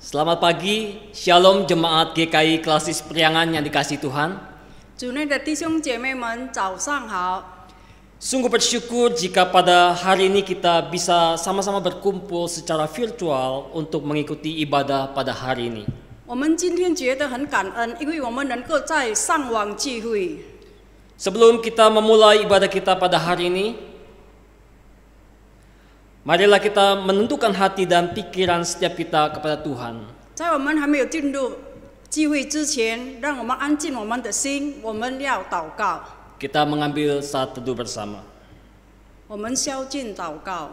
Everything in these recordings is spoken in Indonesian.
Selamat pagi, Shalom Jemaat GKI Klasis Priangan yang dikasihi Tuhan. 主内的弟兄姐妹们，早上好！ Sungguh bersyukur jika pada hari ini kita bisa sama-sama berkumpul secara virtual untuk mengikuti ibadah pada hari ini. 我们今天觉得很感恩，因为我们能够在上网聚会。 Sebelum kita memulai ibadah kita pada hari ini, marilah kita menentukan hati dan pikiran setiap kita kepada Tuhan. 在我们还没有进入聚会之前，让我们安静我们的心，我们要祷告。 Kita mengambil saat teduh bersama. 我们宵禁祷告。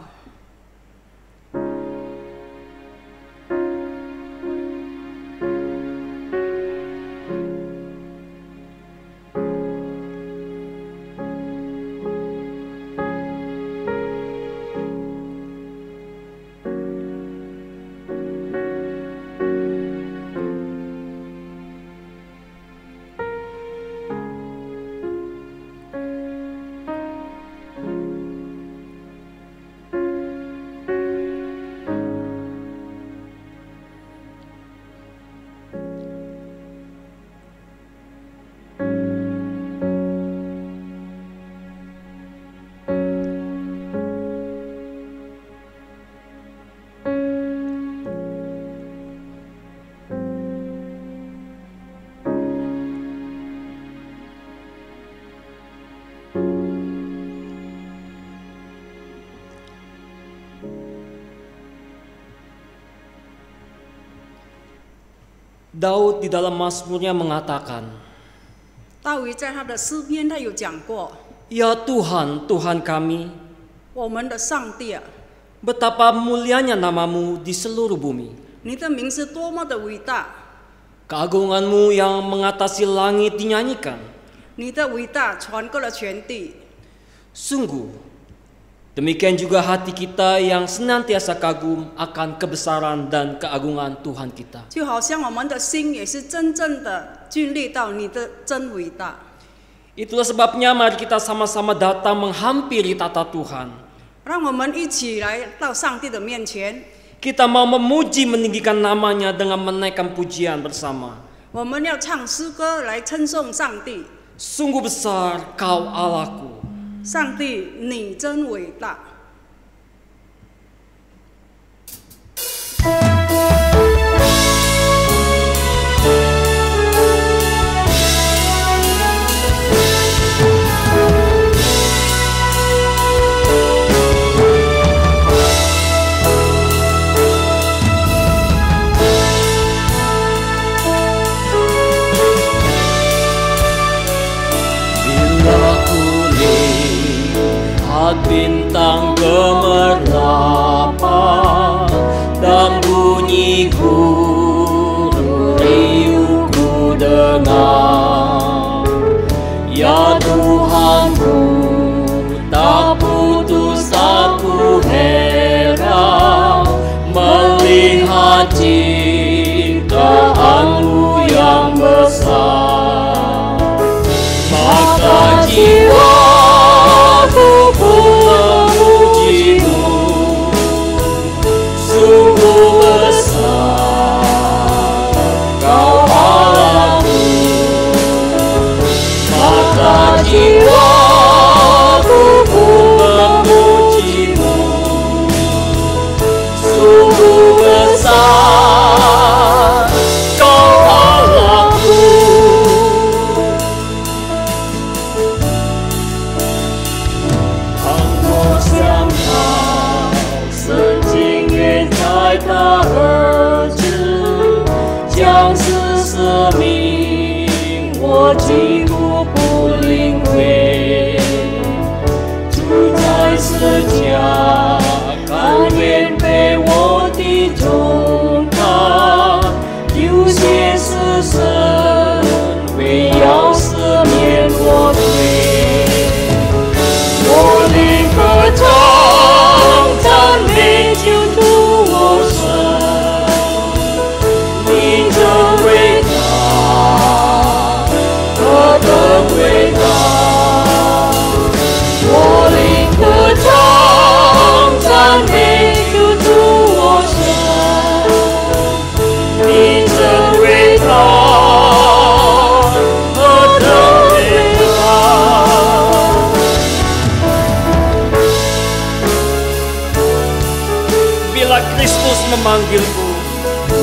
Daud di dalam Mazmurnya mengatakan, 大卫在他的诗篇，他有讲过， Ya Tuhan, Tuhan kami, 我们的上帝啊， betapa mulianya namamu di seluruh bumi. 你的名是多么的伟大， Keagunganmu yang mengatasi langit dinyanyikan. 你的伟大传过了全地。 Sungguh, demikian juga hati kita yang senantiasa kagum akan kebesaran dan keagungan Tuhan kita. 就好像我们的心也是真正的经历到你的真伟大。 Itulah sebabnya mari kita sama-sama datang menghampiri tata Tuhan. 让我们一起来到上帝的面前， Kita mau memuji meninggikan namanya dengan menaikkan pujian bersama. 我们要唱诗歌来称颂上帝。 Sungguh besar kau Allahku. 上帝，你真伟大。 Bintang gemerlapan dan bunyi guru riuhku dengar. Ya Tuhanku, tak putus aku heran melihat ciptaanmu yang besar. Maka jiwa memujimu, sungguh besar kau Allahku. Maka jiwaku memujimu, sungguh besar kau Allahku.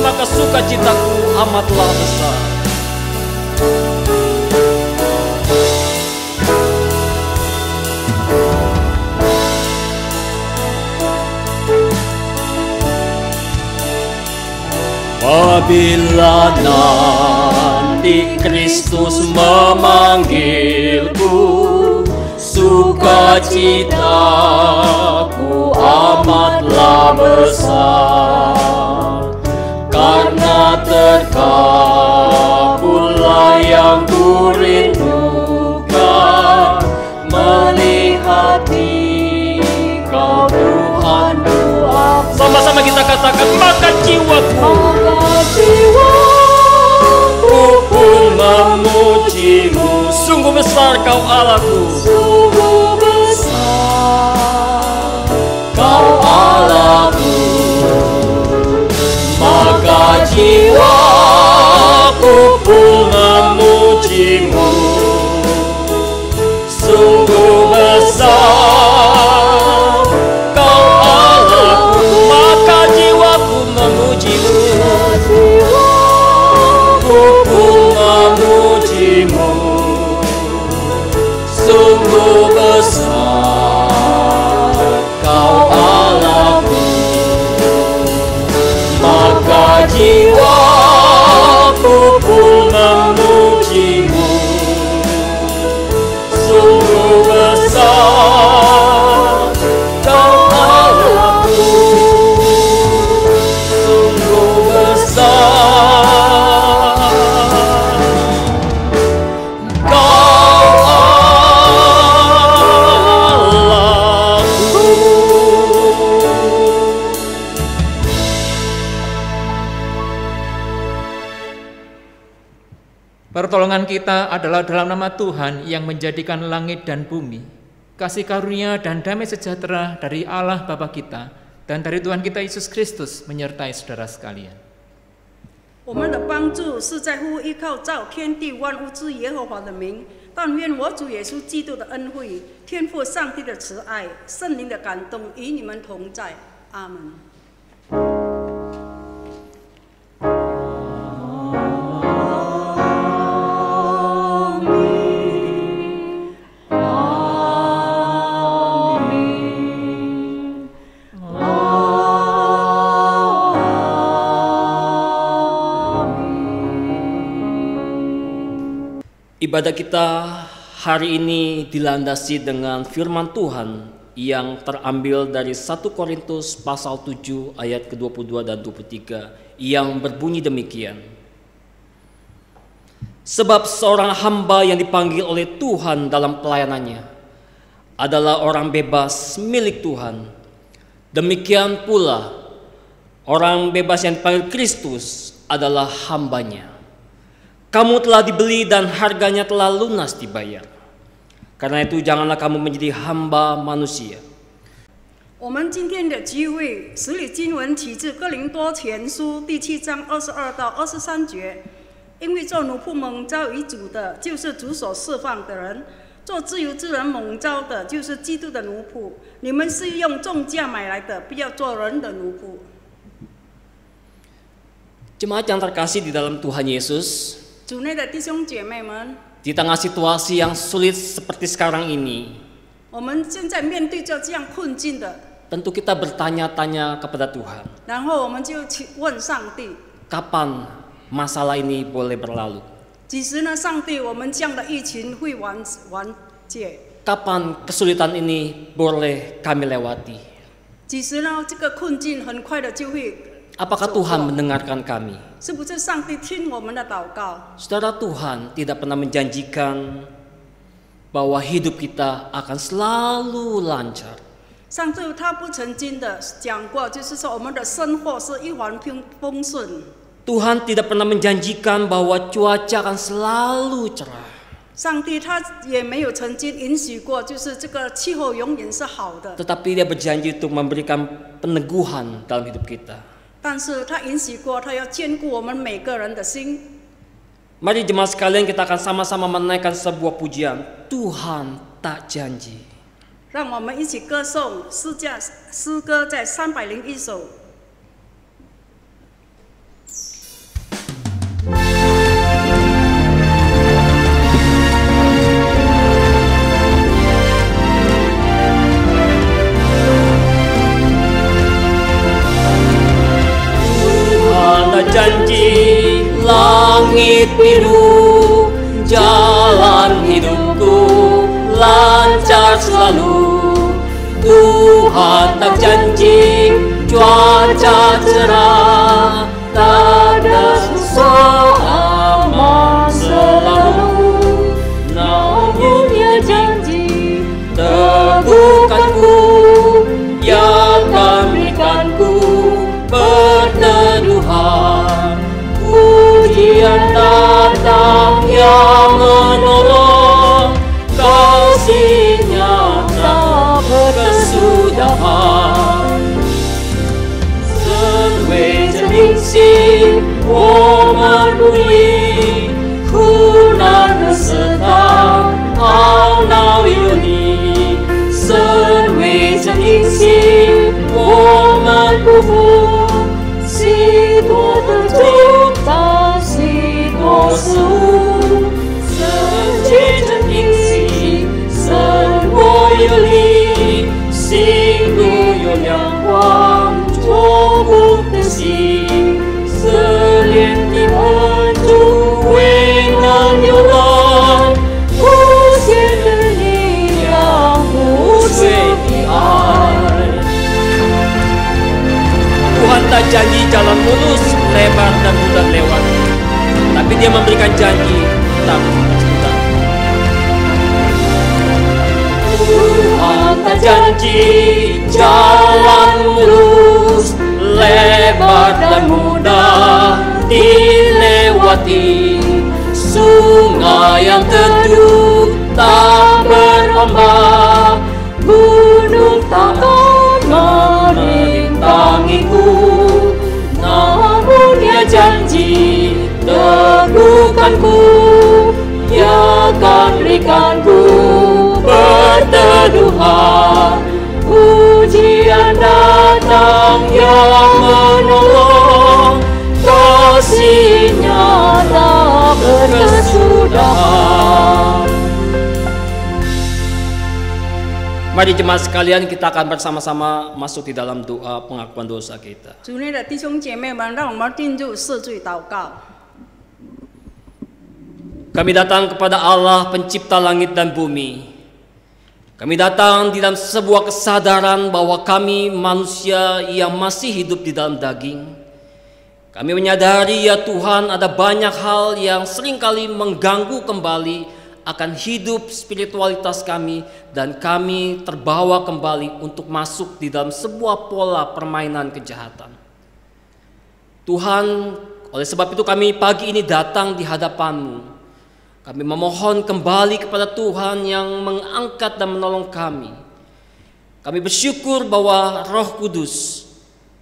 maka sukacitaku amatlah besar. Apabila nanti Kristus memanggilku, sukacitaku amatlah besar, karena terkabullah yang kurindukan, melihat Dikau Tuhan doa. Sama-sama kita katakan, maka jiwaku pun memujimu. Sungguh besar Kau Allahku, sungguh besar Kau Allahku. Maka jiwaku pun memujimu. Sungguh besar Kau Allahku, maka jiwaku memujimu. Memujimu, sungguh besar Kau Allahku. Maka jiwaku pun memujimu. Sungguh besar Kau Allahku. Sungguh besar Pertolongan kita adalah dalam nama Tuhan yang menjadikan langit dan bumi. Kasih karunia dan damai sejahtera dari Allah Bapa kita dan dari Tuhan kita Yesus Kristus menyertai saudara sekalian. 我们的帮助是在乎依靠造天地万物之耶和华的名。但愿我主耶稣基督的恩惠、天父上帝的慈爱、圣灵的感动与你们同在。阿门。 Ibadah kita hari ini dilandasi dengan firman Tuhan yang terambil dari 1 Korintus pasal 7 ayat ke-22 dan 23 yang berbunyi demikian. Sebab seorang hamba yang dipanggil oleh Tuhan dalam pelayanannya adalah orang bebas milik Tuhan. Demikian pula orang bebas yang dipanggil Kristus adalah hambanya. Kamu telah dibeli dan harganya telah lunas dibayar. Karena itu janganlah kamu menjadi hamba manusia. 我们今天的聚会，使理经文起自哥林多前书第7章22到23节。因为做奴仆蒙召于主的，就是主所释放的人；做自由之人蒙召的，就是基督的奴仆。你们是用重价买来的，不要做人的奴仆。 Jemaat yang terkasih di dalam Tuhan Yesus, 主内的弟兄姐妹们， di tengah situasi yang sulit seperti sekarang ini, 我们现在面对着这样困境的， tentu kita bertanya-tanya kepada Tuhan, 然后我们就去问上帝： kapan masalah ini boleh berlalu? 几时呢？上帝，我们这样的疫情会完结？ Kapan kesulitan ini boleh kami lewati? 几时呢？这个困境很快的就会。 Apakah Tuhan mendengarkan kami? 是不是上帝听我们的祷告？ Saudara, Tuhan tidak pernah menjanjikan bahwa hidup kita akan selalu lancar. 上帝他不曾经的讲过，就是说我们的生活是一帆风顺。 Tuhan tidak pernah menjanjikan bahwa cuaca akan selalu cerah. 上帝他也没有曾经允许过，就是这个气候永远是好的。 Tetapi Dia berjanji untuk memberikan peneguhan dalam hidup kita. 但是他允许过，他要兼顾我们每个人的心。 Mari jemaat sekalian, kita akan sama-sama menaikkan sebuah pujian. Tuhan tak janji. 让我们一起歌颂诗歌在301首。tak janji langit biru, jalan hidupku lancar selalu. Tuhan tak janji cuaca cerah, tak ada aman selalu. Namun Dia janji teguhkanku, Ia akan berikanku perteduhan. Ujian datang yang menolong, kasih-Nya tak berkesudahan. 神为着灵性，我们不离苦难的试探，懊恼有你。神为着灵性，我们不服许多的重担，许多事物。神借着灵性，神我有力，心路有亮光，做不的心，思念的恩主为能有人，无限的力量，无罪的爱。Tuhan tak janji jalan mulus, lebar dan mudah lewati, tapi Dia memberikan janji tak cinta. Tuhan tak janji jalan mulus, lebar dan mudah dilewati. Sungai yang teduh tak berombak, gunung takkan merintangiku. Namun Dia janji teguhkanku, Ia akan berikanku perteduhan. Ujian datang yang menolong, kasih-Nya tak berkesudahan. Mari jemaat sekalian, kita akan bersama-sama masuk di dalam doa pengakuan dosa kita. 主内的弟兄姐妹们，让我们进入赦罪祷告。 Kami datang kepada Allah pencipta langit dan bumi. Kami datang di dalam sebuah kesadaran bahwa kami manusia yang masih hidup di dalam daging. Kami menyadari ya Tuhan, ada banyak hal yang seringkali mengganggu kembali akan hidup spiritualitas kami, dan kami terbawa kembali untuk masuk di dalam sebuah pola permainan kejahatan. Tuhan, oleh sebab itu kami pagi ini datang di hadapan-Mu. Kami memohon kembali kepada Tuhan yang mengangkat dan menolong kami. Kami bersyukur bahwa Roh Kudus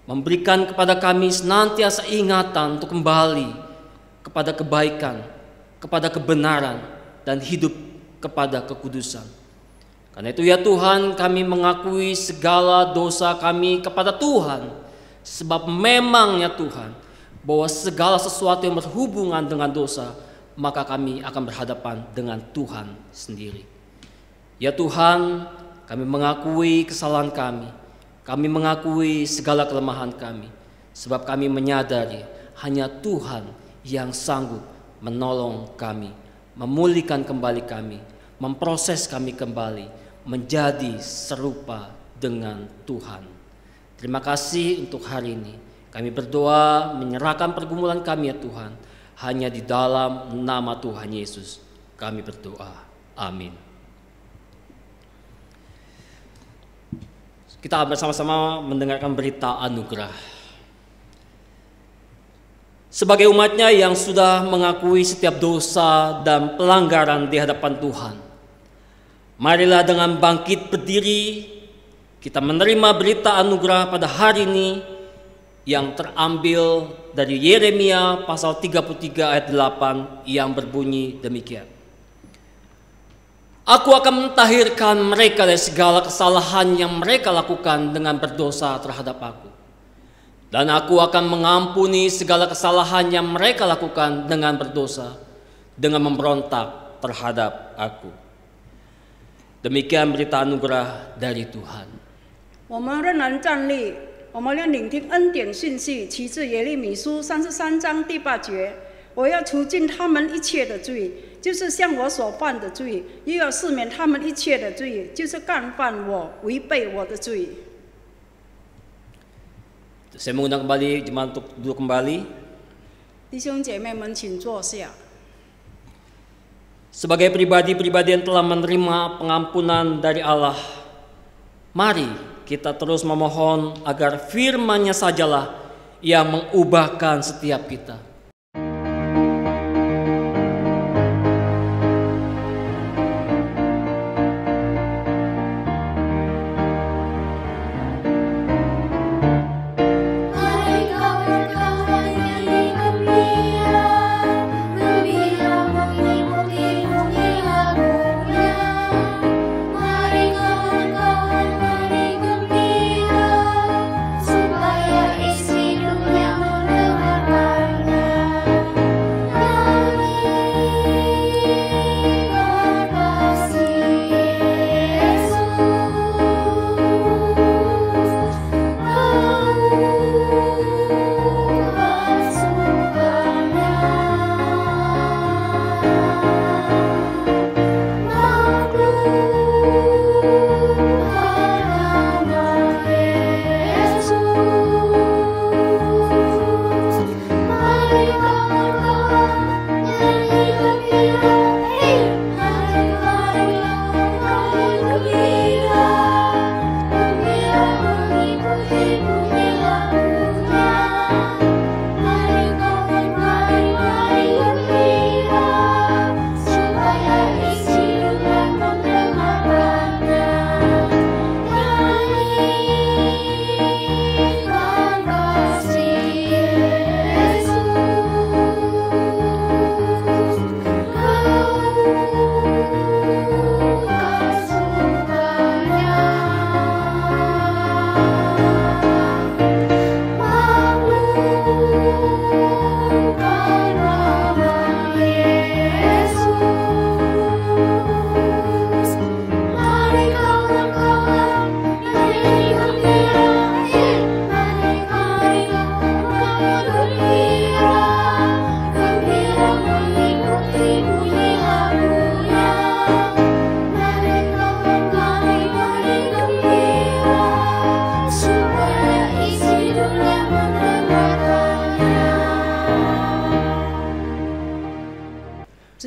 memberikan kepada kami senantiasa ingatan untuk kembali kepada kebaikan, kepada kebenaran, dan hidup kepada kekudusan. Karena itu ya Tuhan, kami mengakui segala dosa kami kepada Tuhan. Sebab memangnya Tuhan, bahwa segala sesuatu yang berhubungan dengan dosa, maka kami akan berhadapan dengan Tuhan sendiri. Ya Tuhan, kami mengakui kesalahan kami. Kami mengakui segala kelemahan kami. Sebab kami menyadari hanya Tuhan yang sanggup menolong kami, memulihkan kembali kami, memproses kami kembali menjadi serupa dengan Tuhan. Terima kasih untuk hari ini. Kami berdoa menyerahkan pergumulan kami ya Tuhan, hanya di dalam nama Tuhan Yesus kami berdoa. Amin. Kita bersama-sama mendengarkan berita anugerah. Sebagai umatnya yang sudah mengakui setiap dosa dan pelanggaran di hadapan Tuhan, marilah dengan bangkit berdiri, kita menerima berita anugerah pada hari ini yang terambil dari Yeremia pasal 33 ayat 8 yang berbunyi demikian. Aku akan mentahirkan mereka dari segala kesalahan yang mereka lakukan dengan berdosa terhadap aku. Dan aku akan mengampuni segala kesalahan yang mereka lakukan dengan berdosa, dengan memberontak terhadap aku. Demikian berita anugerah dari Tuhan. 我们仍然站立，我们要聆听恩典讯息，取自耶利米书33章第8节。我要除尽他们一切的罪，就是像我所犯的罪；又要赦免他们一切的罪，就是干犯我、违背我的罪。Saya mengundang kembali jemaat untuk duduk kembali. 弟兄姐妹们，请坐下。 Sebagai pribadi-pribadi yang telah menerima pengampunan dari Allah, mari kita terus memohon agar firman-Nya sajalah yang mengubahkan setiap kita.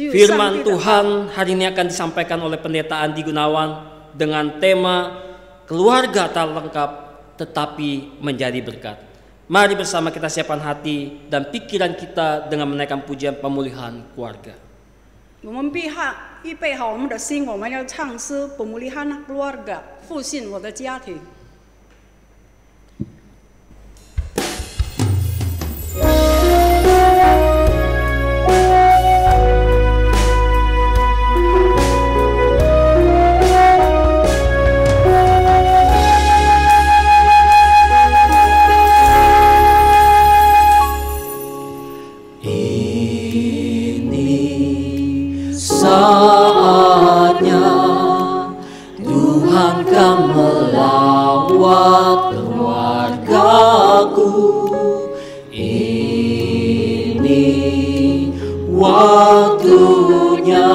Firman Tuhan hari ini akan disampaikan oleh Pendeta Andi Gunawan dengan tema keluarga tak lengkap tetapi menjadi berkat. Mari bersama kita siapkan hati dan pikiran kita dengan menaikkan pujian pemulihan keluarga. 我们预备好我们的心，我们要唱诗《pemulihan keluarga》，复兴我的家庭。 Saatnya Tuhan kan melawat keluargaku. Ini waktunya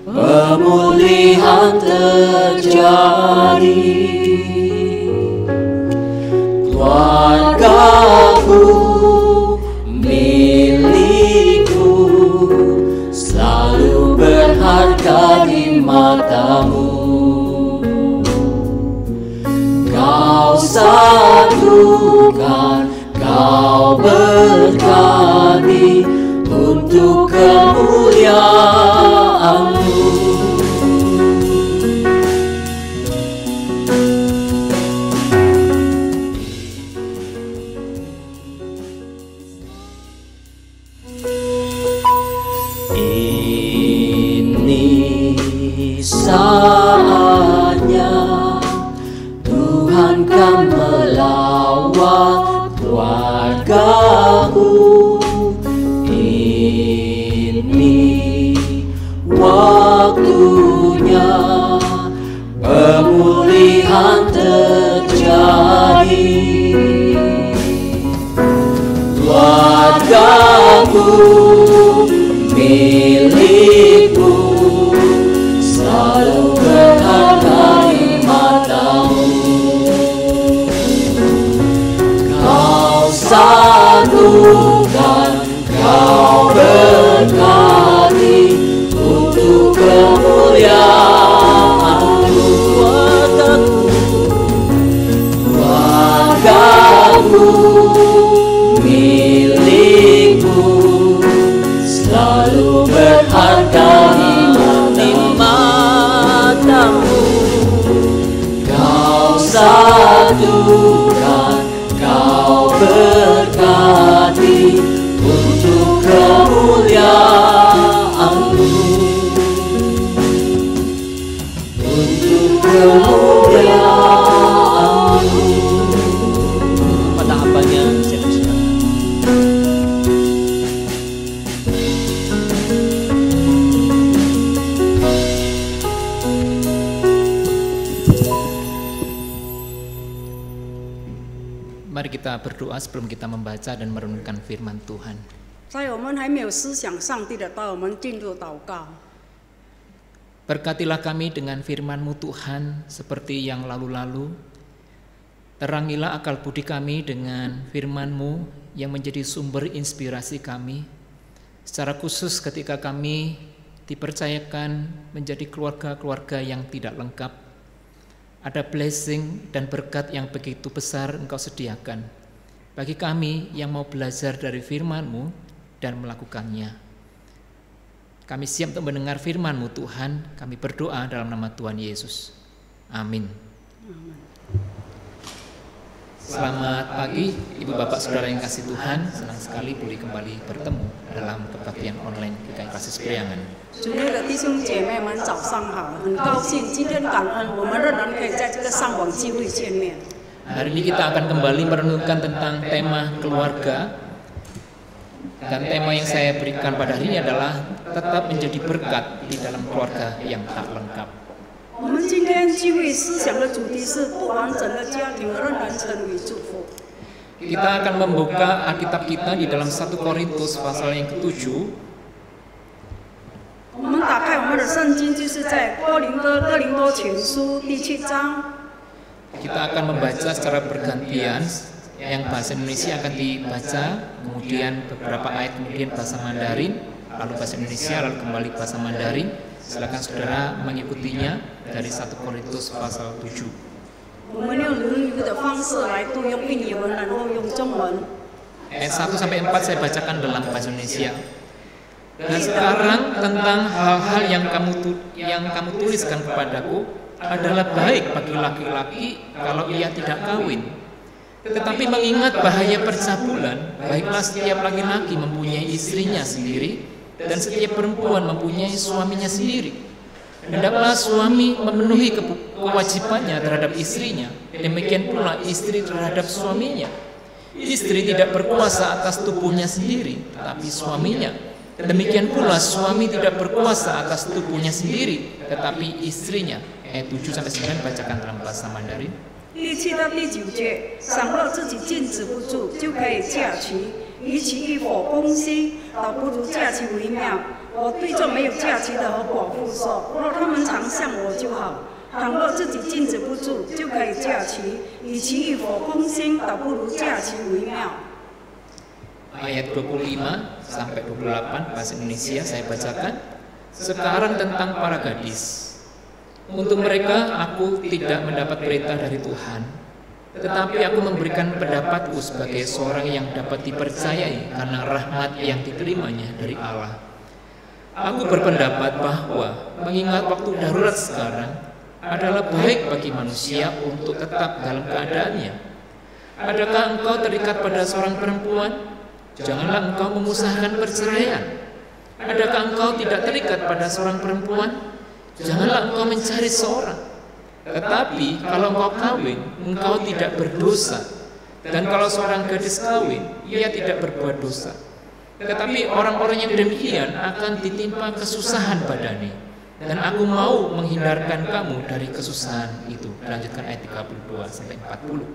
pemulihan terjadi. Keluargaku milikku, selalu berharga di matamu. Kau satukan, kau berkati untuk kemuliaan-Mu. Saatnya Tuhan kan melawat keluargaku. Ini kamu milikku, selalu berharga di matamu. Kau satukan, kau berkati untuk kemuliaan-Mu. Keluarga-Mu milikku, selalu berharga di matamu. Kau satukan, kau berkati untuk kemuliaan-Mu, untuk kemuliaan-Mu. Pada apanya saya persilakan. Mari kita berdoa sebelum kita membaca dan merenungkan firman Tuhan. 在我们还没有思想上帝的道，我们进入祷告。 Berkatilah kami dengan firman-Mu Tuhan seperti yang lalu-lalu. Terangilah akal budi kami dengan firman-Mu yang menjadi sumber inspirasi kami. Secara khusus ketika kami dipercayakan menjadi keluarga-keluarga yang tidak lengkap. Ada blessing dan berkat yang begitu besar Engkau sediakan bagi kami yang mau belajar dari firman-Mu dan melakukannya. Kami siap untuk mendengar firman-Mu Tuhan. Kami berdoa dalam nama Tuhan Yesus. Amin. Selamat pagi Ibu Bapak Saudara yang kasih Tuhan. Senang sekali boleh kembali bertemu dalam kebaktian online GKI Kasih Priangan. 主内的弟兄姐妹们，早上好！很高兴今天感恩，我们仍然可以在这个上网聚会见面。 Hari ini kita akan kembali merenungkan tentang tema keluarga. Dan tema yang saya berikan pada hari ini adalah tetap menjadi berkat di dalam keluarga yang tak lengkap. 我们今天聚会思想的主题是不完整的家庭仍然成为祝福。 Kita akan membuka Alkitab kita di dalam 1 Korintus pasal yang ke-7. 我们打开我们的圣经，就是在哥林多前书第7章。 Kita akan membaca secara bergantian. Yang bahasa Indonesia akan dibaca, kemudian beberapa ayat kemudian bahasa Mandarin, lalu bahasa Indonesia, lalu kembali bahasa Mandarin. Silakan saudara mengikutinya dari 1 Korintus pasal 7. 我们用轮语的方式来读，用印尼文，然后用中文。 Ayat 1 sampai 4 saya bacakan dalam bahasa Indonesia. Dan sekarang tentang hal-hal yang kamu tuliskan kepadaku adalah baik bagi laki-laki kalau ia tidak kawin. Tetapi mengingat bahaya percabulan, baiklah setiap laki-laki mempunyai istrinya sendiri dan setiap perempuan mempunyai suaminya sendiri. Hendaklah suami memenuhi kewajibannya terhadap istrinya, demikian pula istri terhadap suaminya. Istri tidak berkuasa atas tubuhnya sendiri, tetapi suaminya. Demikian pula suami tidak berkuasa atas tubuhnya sendiri, tetapi istrinya. Ayat 7 sampai 9 bacakan dalam bahasa Mandarin. 第7到第9节，倘若自己禁止不住，就可以嫁娶，与其欲火攻心，倒不如嫁娶为妙。我对这没有嫁娶的和寡妇说，若他们常向我就好；倘若自己禁止不住，就可以嫁娶，与其欲火攻心，倒不如嫁娶为妙。 Ayat 25 sampai 28 bahasa Indonesia saya bacakan. Sekarang tentang para gadis. Untuk mereka aku tidak mendapat perintah dari Tuhan, tetapi aku memberikan pendapatku sebagai seorang yang dapat dipercayai karena rahmat yang diterimanya dari Allah. Aku berpendapat bahwa mengingat waktu darurat sekarang adalah baik bagi manusia untuk tetap dalam keadaannya. Adakah engkau terikat pada seorang perempuan? Janganlah engkau mengusahakan perceraian. Adakah engkau tidak terikat pada seorang perempuan? Janganlah engkau mencari seorang. Tetapi kalau engkau kawin, engkau tidak berdosa. Dan kalau seorang gadis kawin, ia tidak berbuat dosa. Tetapi orang-orang yang demikian akan ditimpa kesusahan badani. Dan aku mau menghindarkan kamu dari kesusahan itu. Lanjutkan ayat 32 sampai 40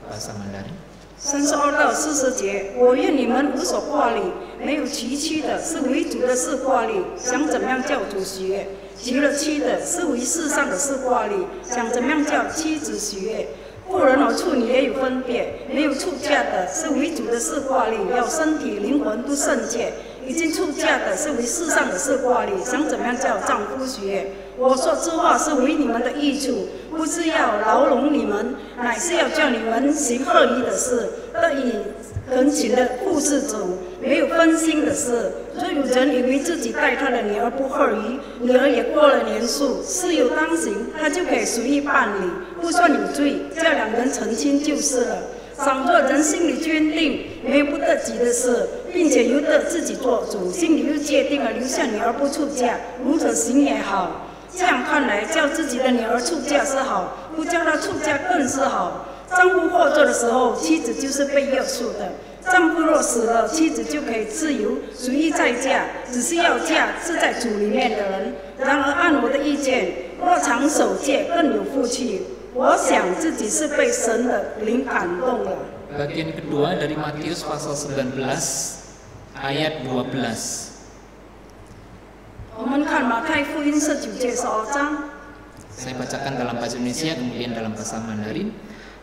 bahasa Mandarin. 32到40节，我愿你们无所挂虑，没有崎岖的是为主的事挂虑，想怎么样叫主喜悦；娶了妻的是为世上的事挂虑，想怎么样叫妻子喜悦。妇人和处女也有分别，没有出嫁的是为主的事挂虑，要身体灵魂都圣洁；已经出嫁的是为世上的事挂虑，想怎么样叫丈夫喜悦。我说这话是为你们的益处，不是要牢笼你们，乃是要叫你们行合宜的事，得以恳请的服侍主，没有分心的事。若有人以为自己待他的女儿不合宜，女儿也过了年数，事有当行，他就可以随意办理，不算有罪，叫两人成亲就是了。倘若人心里坚定，没有不得己的事，并且由得自己做主，心里又界定了留下女儿不出嫁，如此行也好。这样看来，叫自己的女儿出嫁是好，不叫她出嫁更是好。丈夫活着的时候，妻子就是被约束的；丈夫若死了，妻子就可以自由随意再嫁，只是要嫁是在主里面的人。然而按我的意见，若常守戒更有福气。我想自己是被神的灵感动了。 Bagian kedua dari Matius pasal 19 ayat 12. 我们看马太福音19节12章。 Saya bacakan dalam bahasa Indonesia kemudian dalam bahasa Mandarin.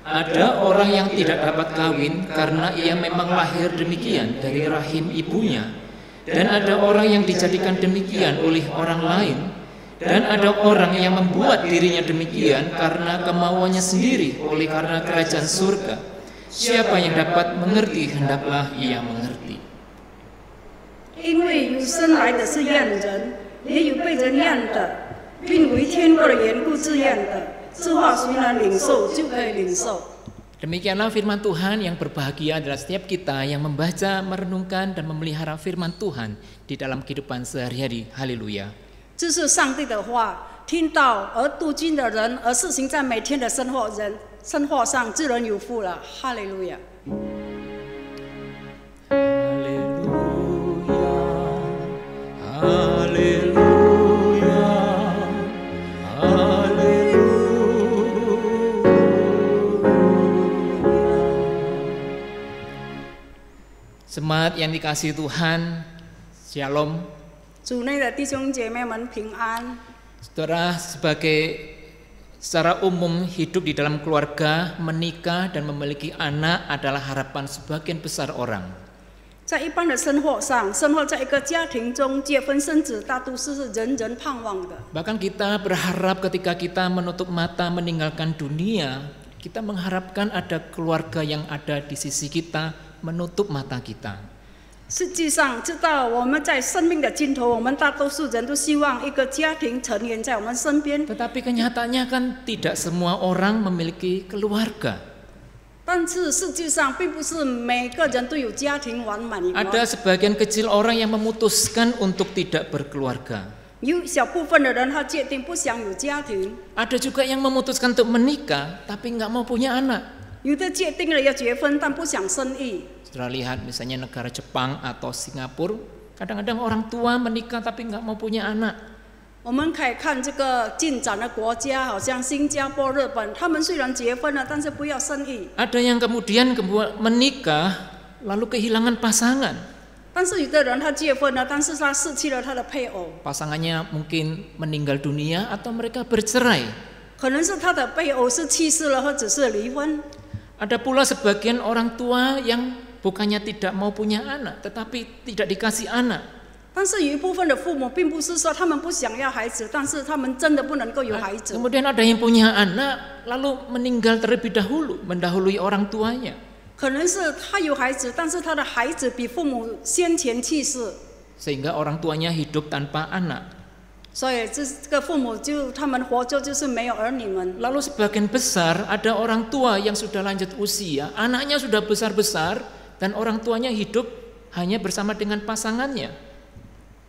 Ada orang yang tidak dapat kawin karena ia memang lahir demikian dari rahim ibunya, dan ada orang yang dijadikan demikian oleh orang lain, dan ada orang yang membuat dirinya demikian karena kemauannya sendiri oleh karena kerajaan surga. Siapa yang dapat mengerti, hendaklah ia mengerti. 因为有生来的是验人，也有被人验的，并为天国的缘故自验的。这话谁能领受，就可以领受。 Demikianlah firman Tuhan. Yang berbahagia adalah setiap kita yang membaca, merenungkan, dan memelihara firman Tuhan di dalam kehidupan sehari-hari. Haleluya. 这是上帝的话，听到而读经的人，而实行在每天的生活上，自然有福了。哈利路亚。 Jemaat yang dikasihi Tuhan, Shalom. 主内的弟兄姐妹们平安。 Saudara, secara umum hidup di dalam keluarga, menikah dan memiliki anak adalah harapan sebagian besar orang. 在一般的生活上，生活在一个家庭中，结婚生子，大都是人人盼望的。 Bahkan kita berharap ketika kita menutup mata meninggalkan dunia, kita mengharapkan ada keluarga yang ada di sisi kita menutup mata kita. 实际上，知道我们在生命的尽头，我们大多数人都希望一个家庭成员在我们身边。 Tetapi kenyataannya kan tidak semua orang memiliki keluarga. 但是实际上，并不是每个人都有家庭完满。 Ada sebagian kecil orang yang memutuskan untuk tidak berkeluarga. 有小部分的人他决定不想有家庭， Ada juga yang memutuskan untuk menikah tapi nggak mau punya anak. 有的决定了要结婚，但不想生育。 Saudara lihat misalnya negara Jepang atau Singapura, kadang-kadang orang tua menikah tapi nggak mau punya anak. 我们可以看这个进展的国家，好像新加坡、日本，他们虽然结婚了，但是不要生育。 Ada yang kemudian menikah lalu kehilangan pasangan. 但是有的人他结婚了，但是他失去了他的配偶， Pasangannya mungkin meninggal dunia atau mereka bercerai. 可能是他的配偶是去世了，或者是离婚。 Ada pula sebagian orang tua yang bukannya tidak mau punya anak, tetapi tidak dikasih anak. 但是有一部分的父母，并不是说他们不想要孩子，但是他们真的不能够有孩子。 Kemudian ada yang punya anak lalu meninggal terlebih dahulu, mendahului orang tuanya. 可能是他有孩子，但是他的孩子比父母先前去世， Sehingga orang tuanya hidup tanpa anak. 所以这个父母他们活着就是没有儿女们。 Lalu sebagian besar ada orang tua yang sudah lanjut usia, anaknya sudah besar-besar dan orang tuanya hidup hanya bersama dengan pasangannya.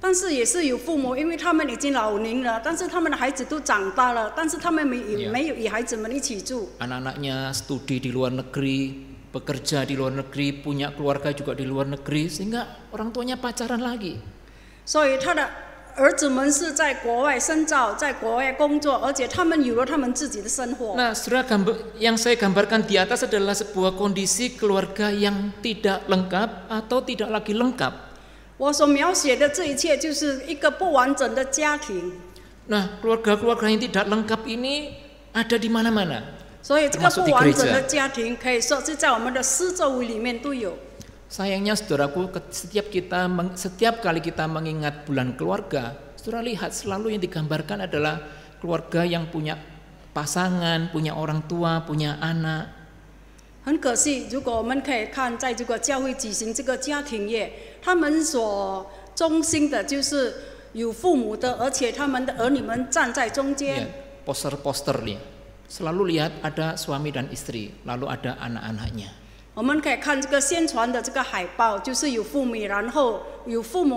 但是也是有父母，因为他们已经老龄了，但是他们的孩子都长大了，但是他们没有与孩子们一起住。 Anak-anaknya studi di luar negeri, bekerja di luar negeri, punya keluarga juga di luar negeri, sehingga orang tuanya pacaran lagi. 所以他的儿子们是在国外深造，在国外工作，而且他们有了他们自己的生活。 Nah, saudara, yang saya gambarkan di atas adalah sebuah kondisi keluarga yang tidak lengkap atau tidak lagi lengkap. 我所描写的这一切就是一个不完整的家庭。 Nah, keluarga-keluarga yang tidak lengkap ini ada di mana-mana. 所以这个不完整的家庭可以说是在我们的四周围里面都有。 Sayangnya saudaraku, setiap kali kita mengingat bulan keluarga, saudara lihat selalu yang digambarkan adalah keluarga yang punya pasangan, punya orang tua, punya anak. 很可惜，如果我们可以看在这个教会举行这个家庭夜，他们所中心的就是有父母的，而且他们的儿女们站在中间。 Poster-poster nih, selalu lihat ada suami dan istri, lalu ada anak-anaknya. 我们可以看这个宣传的这个海报，就是有父母，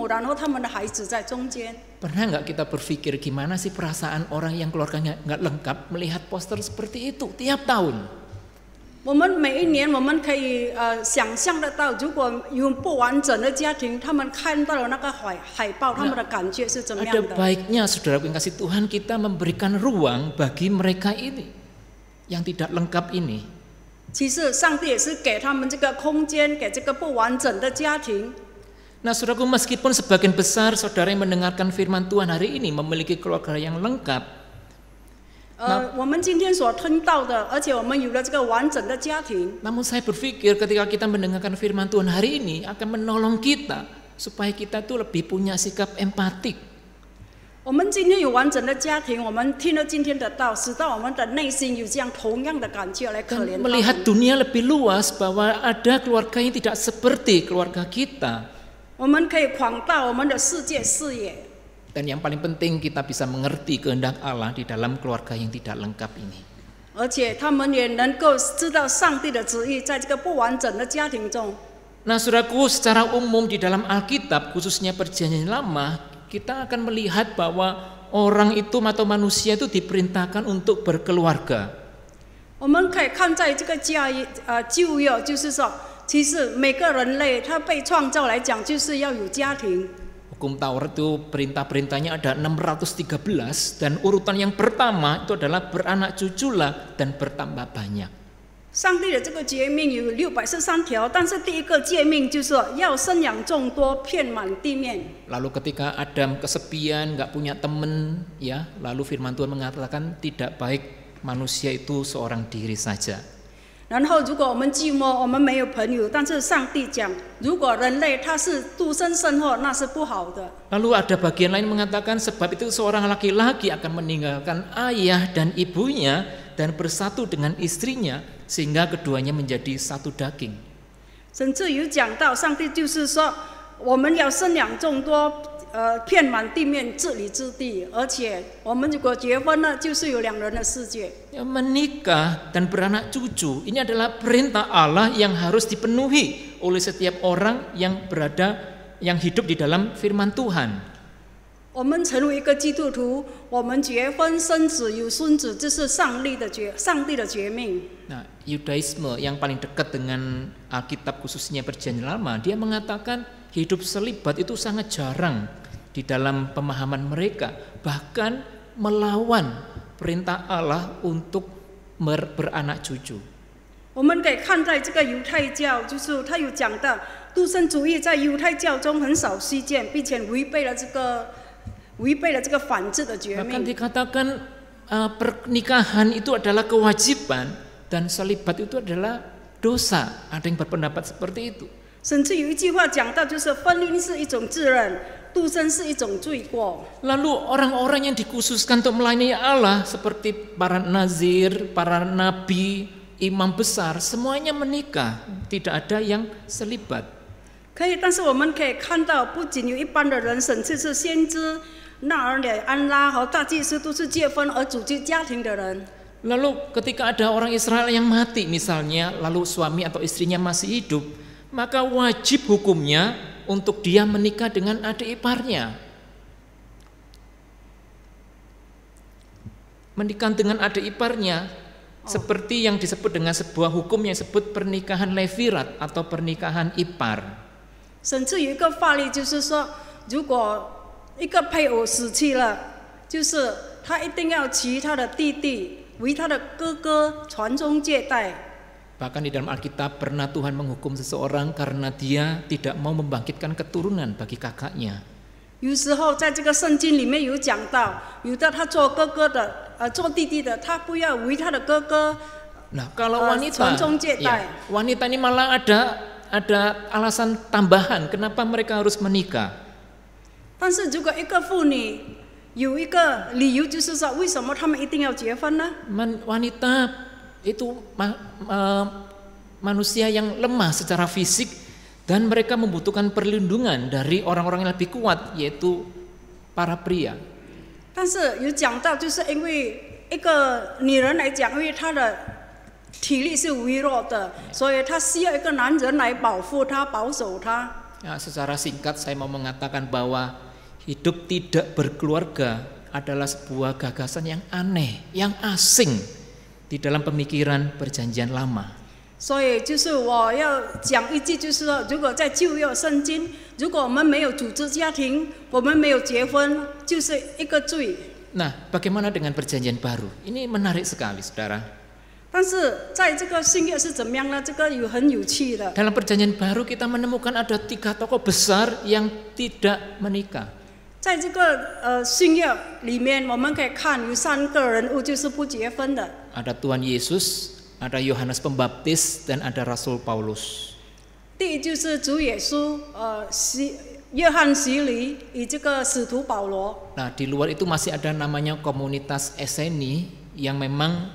然后他们的孩子在中间。 Pernah nggak kita berpikir gimana sih perasaan orang yang keluarganya nggak lengkap melihat poster seperti itu tiap tahun? 我们每一年，我们可以想象得到，如果有不完整的家庭，他们看到了那个海报，他们的感觉是怎么样 Ada 的？ baiknya saudara yang kasih Tuhan kita memberikan ruang bagi mereka ini yang tidak lengkap ini. 其实上帝也是给他们这个空间，给这个不完整的家庭。 Nah, saudaraku, meskipun sebagian besar saudara yang mendengarkan firman Tuhan hari ini memiliki keluarga yang lengkap, 我们今天所听到的，而且我们有了这个完整的家庭。 namun saya berpikir ketika kita mendengarkan firman Tuhan hari ini akan menolong kita supaya kita tuh lebih punya sikap empatik. 我们今天有完整的家庭，我们听了今天的道，使到我们的内心有这样同样的感觉来可怜 Dan 他 melihat 们。 dunia lebih luas bahwa ada keluarga yang tidak seperti keluarga kita. 我们可以扩大我们的世界视野。 Dan yang paling penting kita bisa mengerti kehendak Allah di dalam keluarga yang tidak lengkap ini. 而且他们也能够知道上帝的旨意，在这个不完整的家庭中。 Nah, saudaraku, secara umum di dalam Alkitab, khususnya Perjanjian Lama, kita akan melihat bahwa orang itu atau manusia itu diperintahkan untuk berkeluarga. 我们可以看在这个旧约，就是说，其实每个人类他被创造来讲，就是要有家庭。 Hukum Taurat itu perintah-perintahnya ada 613 dan urutan yang pertama itu adalah beranak cuculah dan bertambah banyak. 上帝的这个诫命有613条，但是第一个诫命就是说要生养众多，遍满地面。 Lalu ketika Adam kesepian, nggak punya teman, ya, lalu Firman Tuhan mengatakan tidak baik manusia itu seorang diri saja. 然后，如果我们寂寞，我们没有朋友，但是上帝讲，如果人类他是独身生活，那是不好的。 Lalu ada bagian lain mengatakan sebab itu seorang laki-laki akan meninggalkan ayah dan ibunya dan bersatu dengan istrinya sehingga keduanya menjadi satu daging. 甚至有讲到，上帝就是说，我们要生养众多，遍满地面，治理之地。而且，我们如果结婚了，就是有2人的世界。 Ya, menikah dan beranak cucu ini adalah perintah Allah yang harus dipenuhi oleh setiap orang yang hidup di dalam firman Tuhan. 我们成为一个基督徒，我们结婚生子有孙子，这是上帝的诫命。 Nah, Yudaisme yang paling dekat dengan Alkitab khususnya Perjanjian Lama, dia mengatakan hidup selibat itu sangat jarang di dalam pemahaman mereka, bahkan melawan perintah Allah untuk beranak cucu. 我们可以看在这个犹太教，就是他有讲到独身主义在犹太教中很少稀见，并且违背了这个反制的诫 Bahkan 命。 dikatakan pernikahan itu adalah kewajiban dan selibat itu adalah dosa. Ada yang berpendapat seperti itu. 甚至有一句话讲到，就是婚姻是一种自认，独身是一种罪过。 Lalu orang-orang yang dikhususkan untuk melayani Allah seperti para nazir, para nabi, imam besar, semuanya menikah, tidak ada yang selibat. 可以，但是我们可以看到，不仅有一般的人，甚至是先知纳尔乃、安拉和大祭司都是结婚而组织家庭的人。 Lalu ketika ada orang Israel yang mati misalnya, lalu suami atau istrinya masih hidup, maka wajib hukumnya untuk dia menikah dengan adik iparnya. Menikah dengan adik iparnya seperti yang disebut dengan sebuah hukum yang disebut pernikahan levirat atau pernikahan ipar. 甚至有一个法律，就是说，如果一个配偶死去了，就是他一定要娶他的弟弟为他的哥哥传宗接代。 Bahkan di dalam Alkitab pernah Tuhan menghukum seseorang karena dia tidak mau membangkitkan keturunan bagi kakaknya. 有时候在这个圣经里面有讲到，有的他做哥哥的，做弟弟的，他不要为他的哥哥。 Nah, kalau wanita, 传宗接代。 wanita ini malah ada alasan tambahan kenapa mereka harus menikah. 但是如果一个妇女有一个理由，就是说为什么他们一定要结婚呢？ Wanita itu manusia yang lemah secara fisik dan mereka membutuhkan perlindungan dari orang-orang yang lebih kuat, yaitu para pria. 但是有讲到，就是因为一个女人来讲，因为她的体力是微弱的，所以她需要一个男人来保护她、保守她。 Ya, secara singkat saya mau mengatakan bahwa hidup tidak berkeluarga adalah sebuah gagasan yang aneh, yang asing di dalam pemikiran perjanjian lama. 所以就是我要讲一句，就是说，如果在旧约圣经，如果我们没有组织家庭，我们没有结婚，就是一个罪。 Nah, bagaimana dengan perjanjian baru? Ini menarik sekali, saudara. 但是在这个新约是怎么样呢？这个很有趣的。 Dalam perjanjian baru kita menemukan ada 3 tokoh besar yang tidak menikah. 在这个新约里面，我们可以看有3个人物就是不结婚的。 Ada Tuhan Yesus, ada Yohanes Pembaptis, dan ada Rasul Paulus. 第一就是主耶稣，约翰洗礼与这个使徒保罗。 Nah, di luar itu masih ada namanya komunitas Eseni yang memang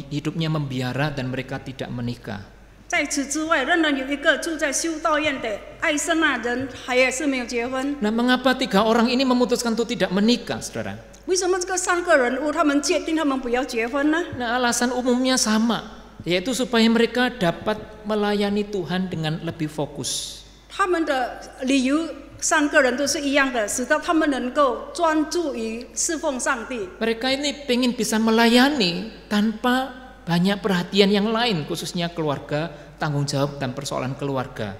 hidupnya membiara dan mereka tidak menikah. 在此之外，仍然有一个住在修道院的爱瑟纳人，还也是没有结婚。 Nah, mengapa 3 orang ini memutuskan untuk tidak menikah, saudara? 为什么这个3个人物他们决定他们不要结婚呢？ Nah, alasan umumnya sama, yaitu supaya mereka dapat melayani Tuhan dengan lebih fokus. 他们的理由3个人都是一样的，使得他们能够专注于侍奉上帝。 Mereka ini pengen bisa melayani tanpa banyak perhatian yang lain, khususnya keluarga, tanggung jawab dan persoalan keluarga.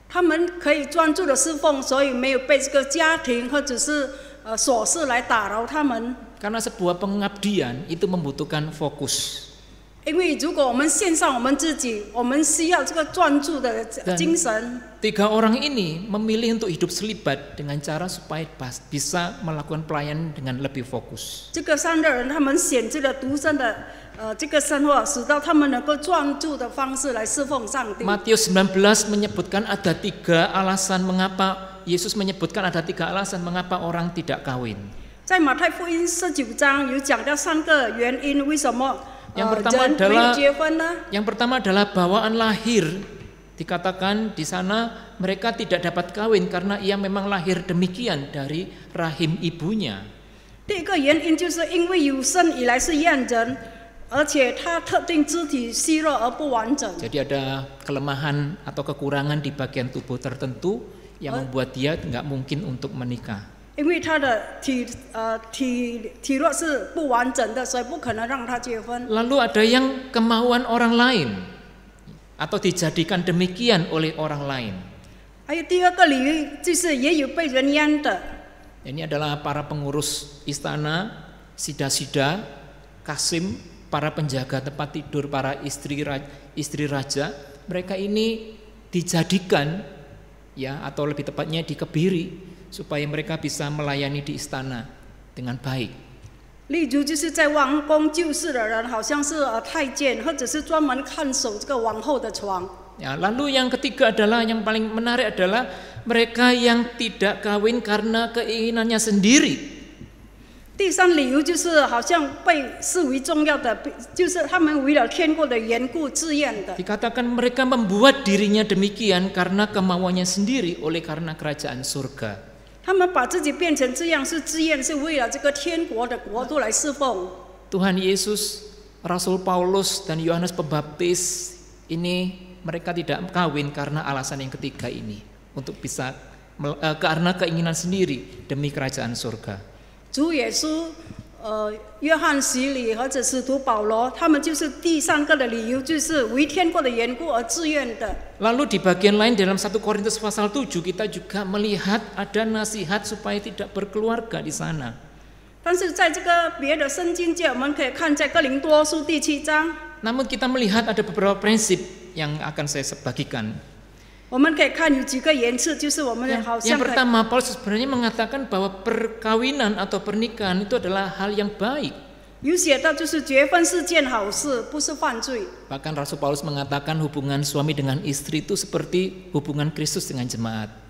他们可以专注的侍奉，所以没有被这个家庭或者是琐事来打扰他们。 Karena sebuah pengabdian itu membutuhkan fokus. 因为如果我们献上我们自己，我们需要这个专注的精神。 3 orang ini memilih untuk hidup selibat dengan cara supaya bisa melakukan pelayanan dengan lebih fokus. 这个3个人他们选择了独身的这个生活，使到他们能够专注的方式来侍奉上帝。 Matius 19 menyebutkan ada 3 alasan mengapa Yesus menyebutkan ada 3 alasan mengapa orang tidak kawin. 在马太福音19章有讲到3个原因，为什么 Yang pertama 人没有结婚呢？ yang pertama adalah bawaan lahir. Dikatakan di sana mereka tidak dapat kawin karena ia memang lahir demikian dari rahim ibunya. 第一个原因就是因为有生以来是验人，而且他特定肢体虚弱而不完整。 Jadi ada kelemahan atau kekurangan di bagian tubuh tertentu yang membuat dia nggak mungkin untuk menikah. 因为他的体弱是不完整的，所以不可能让他结婚。 Lalu ada yang kemauan orang lain atau dijadikan demikian oleh orang lain. 还有第2个理由就是也有被人阉的。 Ini adalah para pengurus istana, sida-sida, kasim, para penjaga tempat tidur, para istri raja. Mereka ini dijadikan, ya, atau lebih tepatnya dikebiri supaya mereka bisa melayani di istana dengan baik. 例如就是在王宫救世的人，好像是太监，或者是专门看守这个王后的床。 Ya, lalu yang ketiga adalah yang paling menarik adalah mereka yang tidak kawin karena keinginannya sendiri. 第3理由就是好像被视为重要的，就是他们为了天国的缘故自愿的。 Dikatakan mereka membuat dirinya demikian karena kemauannya sendiri oleh karena kerajaan surga. 他们把自己变成这样是自愿，是为了这个天国的国度来侍奉。 Tuhan Yesus, Rasul Paulus, dan Yohanes Pembaptis ini mereka tidak kawin karena alasan yang ketiga ini, untuk bisa karena keinginan sendiri demi kerajaan surga. 主耶稣约翰洗礼或者使徒保罗，他们就是第三个的理由，就是为天国的缘故而自愿的。 Lalu di bagian lain dalam 1 Korintus pasal 7 kita juga melihat ada nasihat supaya tidak berkeluarga di sana. 但是在这个别的圣经界，我们可以看在哥林多书第7章， Namun kita melihat ada beberapa prinsip yang akan saya bagikan. 我们可以看有几个言辞，就是我们好 Yang 像可以 pertama, Paulus sebenarnya mengatakan bahwa perkawinan atau pernikahan itu adalah hal yang baik. 有写到，就是结婚是件好事，不是犯罪。 Bahkan Rasul Paulus mengatakan hubungan suami dengan istri itu seperti hubungan Kristus dengan jemaat.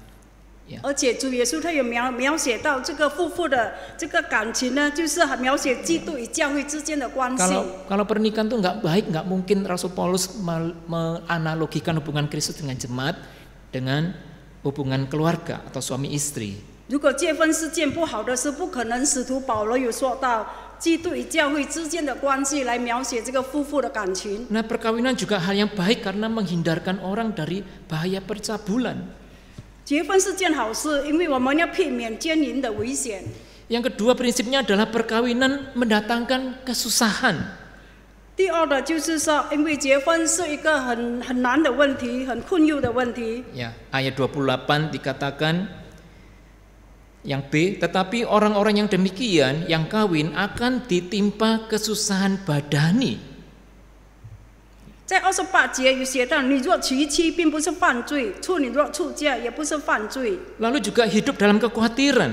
而且主耶稣他有描写到这个夫妇的这个感情呢，就是描写基督与教会之间的关系。 Kalau pernikahan itu nggak baik, nggak mungkin Rasul Paulus menganalogikan hubungan Kristus dengan jemaat dengan hubungan keluarga atau suami istri. 如果结婚是件不好的事，不可能使徒保罗有说到基督与教会之间的关系来描写这个夫妇的感情。 Nah, perkawinan juga hal yang baik karena menghindarkan orang dari bahaya percabulan. 结婚是件好事，因为我们要避免奸淫的危险。 Yang kedua prinsipnya adalah perkawinan mendatangkan kesusahan. 第二的就是说，因为结婚是一个很难的问题，很困扰的问题。 Ya, ayat 28 dikatakan yang B, tetapi orang-orang yang demikian yang kawin akan ditimpa kesusahan badani. 在28节有写到，你若娶妻并不是犯罪，处女若出嫁也不是犯罪。 Lalu juga hidup dalam kekhawatiran.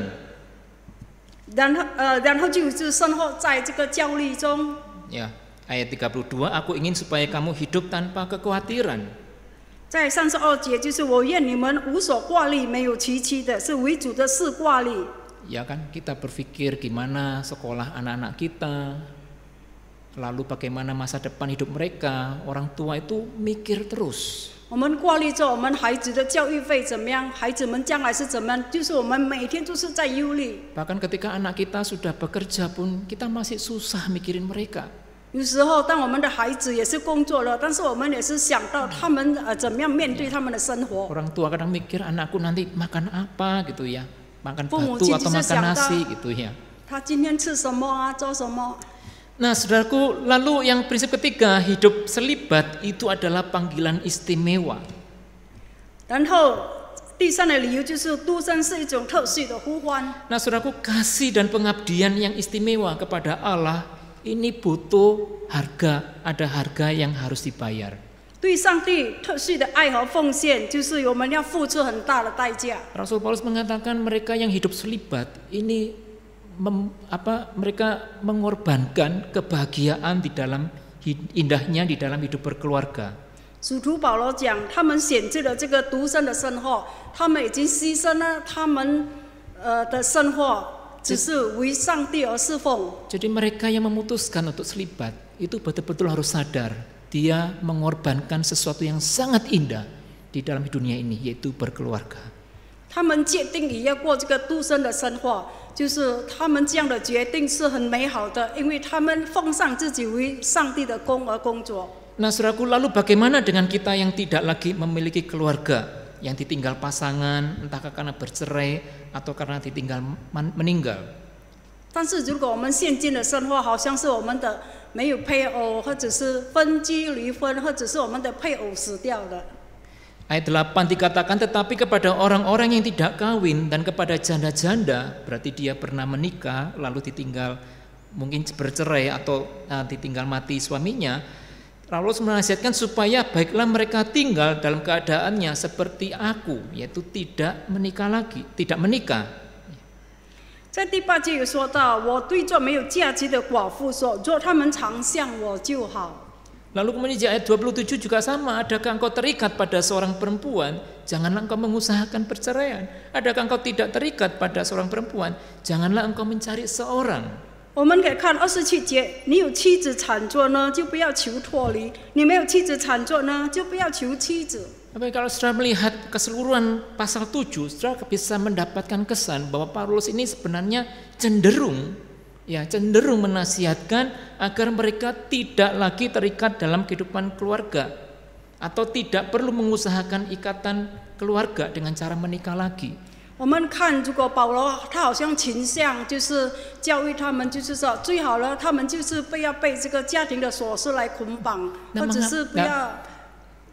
然后就是生活在这个焦虑中。 Ya, ayat 32, aku ingin supaya kamu hidup tanpa kekhawatiran. 在32节就是我愿你们无所挂虑，没有娶妻的，是为主的事挂虑。 Ya kan, kita berpikir gimana sekolah anak-anak kita, lalu bagaimana masa depan hidup mereka. Orang tua itu mikir terus. 我们挂虑着我们孩子的教育费怎么样，孩子们将来是怎么样，就是我们每天就是在忧虑。 Bahkan ketika anak kita sudah bekerja pun kita masih susah mikirin mereka. 有时候，当我们的孩子也是工作了，但是我们也是想到他们怎么样面对他们的生活。 Orang tua kadang mikir anakku nanti makan apa gitu ya, makan父母 batu 亲 atau 就是 makan 想到 nasi gitu ya. 他今天吃什么啊，做什么？ Nah, saudaraku, lalu yang prinsip ketiga, hidup selibat itu adalah panggilan istimewa. 然后第三的理由就是独身是一种特殊的呼唤。 Nah, saudaraku, kasih dan pengabdian yang istimewa kepada Allah ini butuh harga, ada harga yang harus dibayar. 对上帝特殊的爱和奉献，就是我们要付出很大的代价。 Rasul Paulus mengatakan mereka yang hidup selibat ini mereka mengorbankan kebahagiaan di dalam indahnya di dalam hidup berkeluarga. 使徒保罗讲，他们选择了这个独身的生活，他们已经牺牲了他们的生活，只是为上帝而侍奉。 Jadi mereka yang memutuskan untuk selibat itu betul-betul harus sadar dia mengorbankan sesuatu yang sangat indah di dalam dunia ini, yaitu berkeluarga. 他们决定也要过这个独身的生活，就是他们这样的决定是很美好的，因为他们奉上自己为上帝的工而工作。 Nah, saudaraku, lalu bagaimana dengan kita yang tidak lagi memiliki keluarga, yang ditinggal pasangan, entah karena bercerai atau karena ditinggal meninggal? 但是如果我们现今的生活好像是我们的没有配偶，或者是分居离婚，或者是我们的配偶死掉了。 Ayat 8 dikatakan, tetapi kepada orang-orang yang tidak kawin dan kepada janda-janda, berarti dia pernah menikah lalu ditinggal mungkin bercerai atau ditinggal mati suaminya, Paulus menasihatkan supaya baiklah mereka tinggal dalam keadaannya seperti aku, yaitu tidak menikah lagi, tidak menikah. 在第8节有说到，我对这没有嫁妻的寡妇说，若他们常向我就好。 Lalu kemudian di ayat 27 juga sama, adakah engkau terikat pada seorang perempuan, janganlah engkau mengusahakan perceraian. Adakah engkau tidak terikat pada seorang perempuan, janganlah engkau mencari seorang. 我们可以看27节，你有妻子产作呢，就不要求脱离；你没有妻子产作呢，就不要求妻子。 Tapi kalau saudara melihat keseluruhan pasal 7, saudara bisa mendapatkan kesan bahwa Paulus ini sebenarnya cenderung menasihatkan agar mereka tidak lagi terikat dalam kehidupan keluarga atau tidak perlu mengusahakan ikatan keluarga dengan cara menikah lagi. 我们看，如果保罗他好像倾向就是教育他们，就是说最好了，他们就是不要被这个家庭的琐事来捆绑，或者是不要。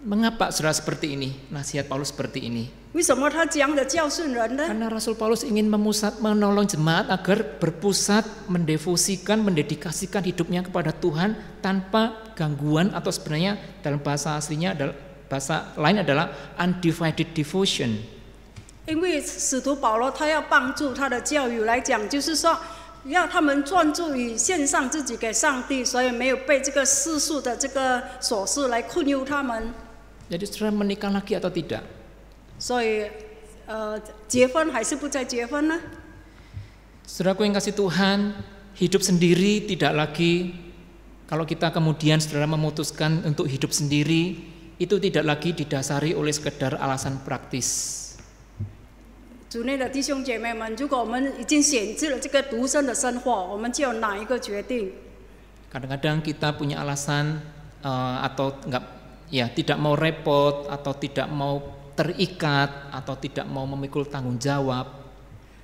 Mengapa saudara seperti ini? Nasihat Paulus seperti ini. 为什么他这样的教训人呢？ Karena Rasul Paulus ingin menolong jemaat agar berpusat, mendevosikan, mendedikasikan hidupnya kepada Tuhan tanpa gangguan, atau sebenarnya dalam bahasa aslinya adalah bahasa lain adalah undivided devotion. 因为使徒保罗他要帮助他的教友来讲，就是说要他们专注于献上自己给上帝，所以没有被这个世俗的这个琐事来困忧他们。 Jadi saudara menikah lagi atau tidak? 所以结婚还是不再结婚呢？ Saudaraku yang kasih Tuhan, hidup sendiri tidak lagi, kalau kita kemudian saudara memutuskan untuk hidup sendiri, itu tidak lagi didasari oleh sekedar alasan praktis. 主内的弟兄姐妹们，如果我们已经选择了这个独身的生活，我们就有哪一个决定？ Kadang-kadang kita punya alasan atau enggak, ya tidak mau repot, atau tidak mau terikat, atau tidak mau memikul tanggung jawab.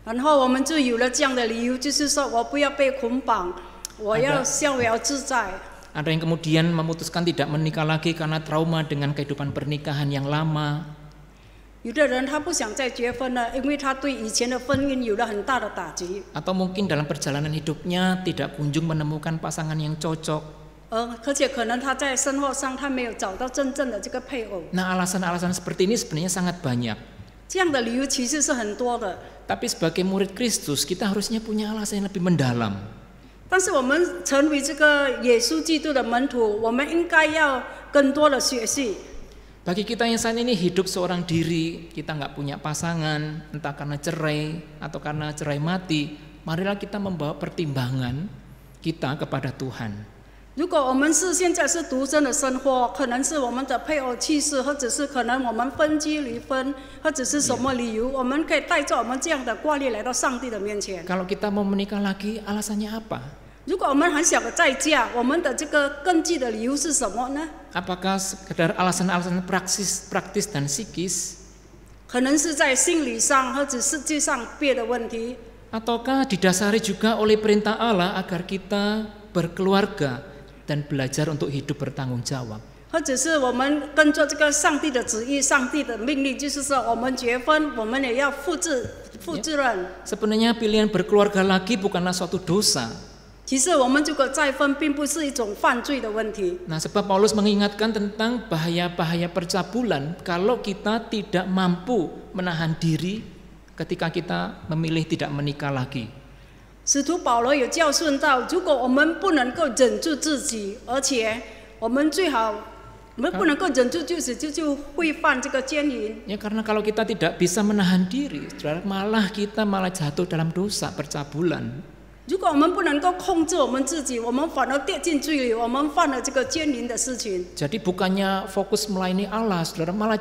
然后我们就有了这样的理由，就是说我不要被捆绑，我要逍遥自在。 Ada yang kemudian memutuskan tidak menikah lagi karena trauma dengan kehidupan pernikahan yang lama. 有的人他不想再结婚了，因为他对以前的婚姻有了很大的打击。 Atau mungkin dalam perjalanan hidupnya tidak kunjung menemukan pasangan yang cocok. 而且可能他在生活上他没有找到真正的这个配偶。 Nah, alasan-alasan seperti ini sebenarnya sangat banyak. 这样的理由其实是很多的。 Tapi sebagai murid Kristus kita harusnya punya alasan yang lebih mendalam. 但是我们成为这个耶稣基督的门徒，我们应该要更多的学习。 Bagi kita yang saat ini hidup seorang diri, kita nggak punya pasangan, entah karena cerai atau karena cerai mati, marilah kita membawa pertimbangan kita kepada Tuhan. 如果我们是现在是独身的生活，可能是我们的配偶去世，或者是可能我们分居离婚，或者是什么理由，我们可以带着我们这样的挂念来到上帝的面前。 Kalau kita mau menikah lagi, alasannya apa? 如果我们很想再嫁，我们的这个根据的理由是什么呢？ Apakah sekedar alasan-alasan praktis dan psikis? 可能是在心理上或者实际上别的问题。 Ataukah didasari juga oleh perintah Allah agar kita berkeluarga dan belajar untuk hidup bertanggung jawab? 或者是我们跟着这个上帝的旨意、上帝的命令，就是说我们结婚，我们也要负责任。 Sebenarnya pilihan berkeluarga lagi bukanlah suatu dosa. 其实我们如果再婚，并不是一种犯罪的问题。 Nah, sebab Paulus mengingatkan tentang bahaya-bahaya percabulan kalau kita tidak mampu menahan diri ketika kita memilih tidak menikah lagi. 使徒保罗有教训到，如果我们不能够忍住自己，而且我们最好我们不能够忍住自己，就会犯这个奸淫。 Ya, karena kalau kita tidak bisa menahan diri, kita malah jatuh dalam dosa percabulan. 如果我们不能够控制我们自己，我们反而跌进罪里，我们犯了这个奸淫的事情。 Jadi bukannya fokus melayani Allah, saudara, malah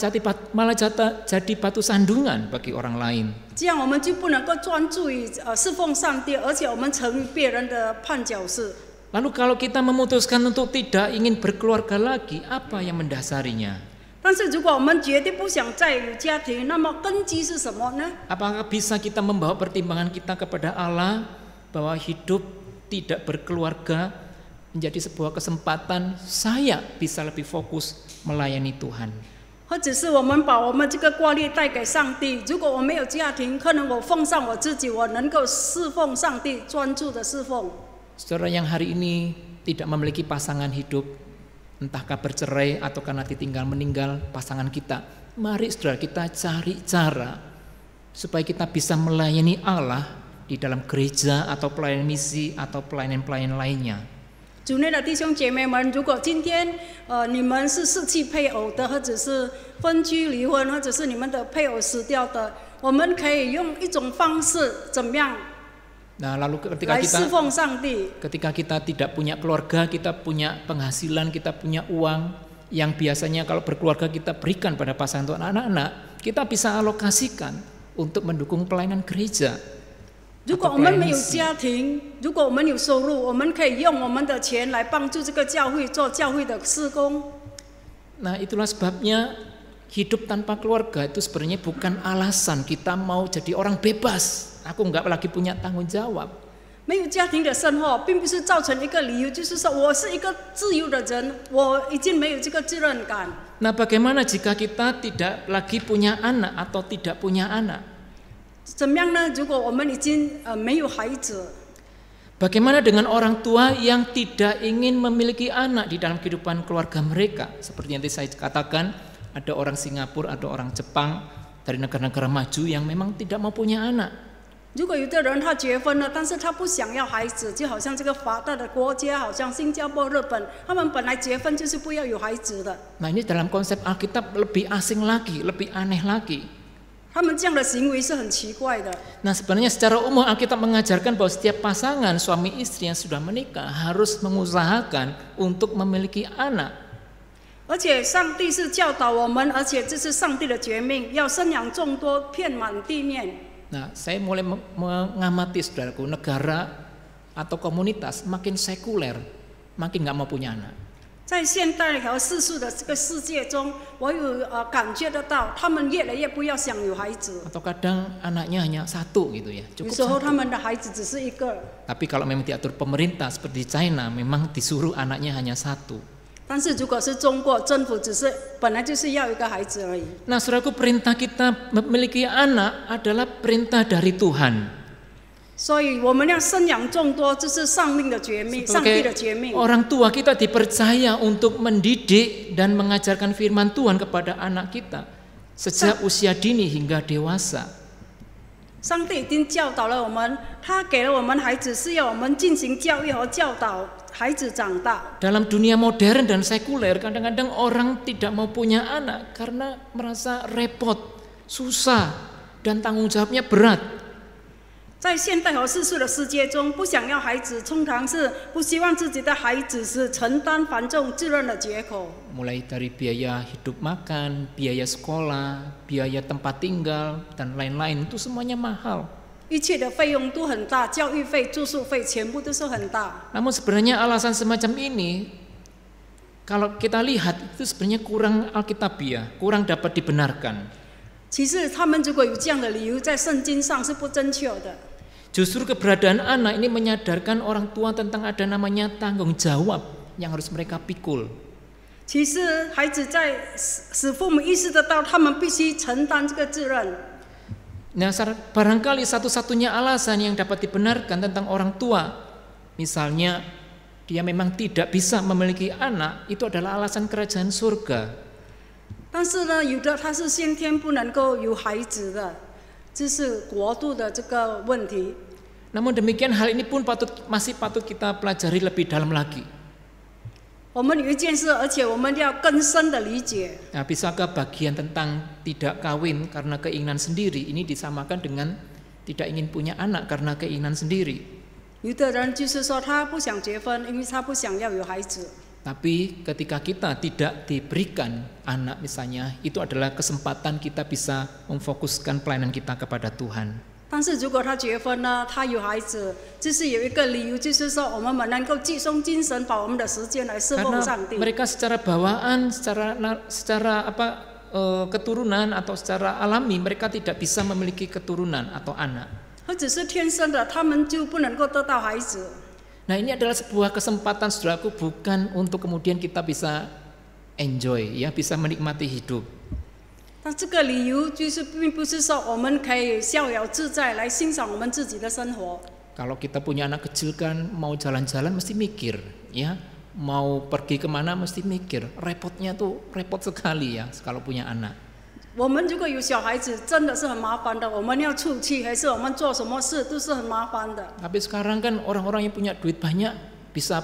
jadi batu sandungan bagi orang lain. 这样我们就不能够专注于侍奉上帝，而且我们成为别人的绊脚石。 Lalu kalau kita memutuskan untuk tidak ingin berkeluarga lagi, apa yang mendasarinya? 但是如果我们决定不想再有家庭，那么根基是什么呢？ Apakah bisa kita membawa pertimbangan kita kepada Allah bahwa hidup tidak berkeluarga menjadi sebuah kesempatan saya bisa lebih fokus melayani Tuhan? 或者是我们把我们这个挂念带给上帝。如果我没有家庭，可能我奉上我自己，我能够侍奉上帝，专注的侍奉。 Saudara yang hari ini tidak memiliki pasangan hidup, entahkah bercerai atau karena ditinggal meninggal pasangan kita, mari saudara kita cari cara supaya kita bisa melayani Allah di dalam gereja atau pelayanan misi atau pelayanan-pelayanan lainnya. 主内的弟兄姐妹们，如果今天你们是失去配偶的，或者是分居离婚，或者是你们的配偶死掉的，我们可以用一种方式，怎么样 Nah, lalu 来侍奉上帝？ ketika kita tidak punya keluarga, kita punya penghasilan, kita punya uang yang biasanya kalau berkeluarga kita berikan pada pasangan atau anak-anak, kita bisa alokasikan untuk mendukung pelayanan gereja. 如果我们没有家庭，如果我们有收入，我们可以用我们的钱来帮助这个教会做教会的事工。 Nah, itulah sebabnya hidup tanpa keluarga itu sebenarnya bukan alasan kita mau jadi orang bebas. Aku nggak lagi punya tanggung jawab. 没有家庭的生活，并不是造成一个理由，就是说我是一个自由的人，我已经没有这个责任感。 Nah, bagaimana jika kita tidak lagi punya anak atau tidak punya anak? 怎么样呢？如果我们已经没有孩子， Bagaimana dengan orang tua yang tidak ingin memiliki anak di dalam kehidupan keluarga mereka? Seperti yang tadi saya katakan, ada orang Singapura, ada orang Jepang dari negara-negara maju yang memang tidak mau punya anak. 如果有的人他结婚了，但是他不想要孩子，就好像这个发达的国家，好像新加坡、日本，他们本来结婚就是不要有孩子的。 Nah, ini dalam konsep Alkitab lebih asing lagi, lebih aneh lagi. 他们这样的行为是很奇怪的。 Nah, sebenarnya secara umum Alkitab mengajarkan bahwa setiap pasangan suami istri yang sudah menikah harus mengusahakan untuk memiliki anak. 而且上帝是教导我们，而且这是上帝的诫命，要生养众多，遍满地面。 Nah, saya mulai mengamati saudaraku, negara atau komunitas makin sekuler, makin nggak mau punya anak. 在现代和世俗的这个世界中，我有感觉得到，他们越来越不要想有孩子。 Atau kadang anaknya hanya satu gitu ya, 有 cukup 时候 satu. 他们的孩子只是一个， Tapi kalau memang diatur pemerintah seperti China, memang disuruh anaknya hanya satu. 但是如果是中国政府，只是本来就是要一个孩子而已。 Nah, saudaraku, perintah kita memiliki anak adalah perintah dari Tuhan. 所以我们要生养众多，这是上帝的诫命，上帝的诫命。 Orang tua kita dipercaya untuk mendidik dan mengajarkan firman Tuhan kepada anak kita sejak usia dini hingga dewasa. 上帝已经教导了我们，他给了我们孩子，是要我们进行教育和教导孩子长大。 Dalam dunia modern dan sekuler, kadang-kadang orang tidak mau punya anak karena merasa repot, susah, dan tanggung jawabnya berat. 在现代和世俗的世界中，不想要孩子，通常是不希望自己的孩子是承担繁重责任的结果。 Mulai dari biaya hidup makan, biaya sekolah, biaya tempat tinggal, dan lain-lain, itu semuanya mahal. 一切的费用都很大，教育费、住宿费全部都是很大。 Namun sebenarnya alasan semacam ini, kalau kita lihat itu sebenarnya kurang alkitabiah, kurang dapat dibenarkan. 其实他们如果有这样的理由，在圣经上是不正确的。 Justru keberadaan anak ini menyadarkan orang tua tentang ada namanya tanggung jawab yang harus mereka pikul. 其实孩子在使父母意识得到，他们必须承担这个责任。 Nah, barangkali satu-satunya alasan yang dapat dibenarkan tentang orang tua, misalnya dia memang tidak bisa memiliki anak, itu adalah alasan kerajaan surga. 但是呢，有的他是先天不能够有孩子的，这是国度的这个问题。 Namun demikian hal ini pun masih patut kita pelajari lebih dalam lagi. 我们有一件事，而且我们要更深的理解。 Nah, bisakah bagian tentang tidak kawin karena keinginan sendiri ini disamakan dengan tidak ingin punya anak karena keinginan sendiri? 有的人就是说他不想结婚，因为他不想要有孩子。 Tapi ketika kita tidak diberikan anak misalnya, itu adalah kesempatan kita bisa memfokuskan pelayanan kita kepada Tuhan. 但是如果他结婚了，他有孩子，就是有一个理由，就是说我们能够集中精神，把我们的时间来侍奉上 Karena 帝。 mereka secara bawaan, secara keturunan atau secara alami mereka tidak bisa memiliki keturunan atau anak. 他只是天生的，他们就不能够得到孩子。 Nah, ini adalah sebuah kesempatan saudaraku, bukan untuk kemudian kita bisa enjoy ya, bisa menikmati hidup. 但这个理由就是并不是说我们可以逍遥自在来欣赏我们自己的生活。 Kalau kita punya anak kecil kan mau jalan-jalan mesti mikir ya, mau pergi kemana mesti mikir, repotnya tuh repot sekali ya kalau punya anak. 我们如果有小孩子，真的是很麻烦的。我们要出去，还是我们做什么事，都是很麻烦的。 Tapi sekarang kan orang-orang yang punya duit banyak bisa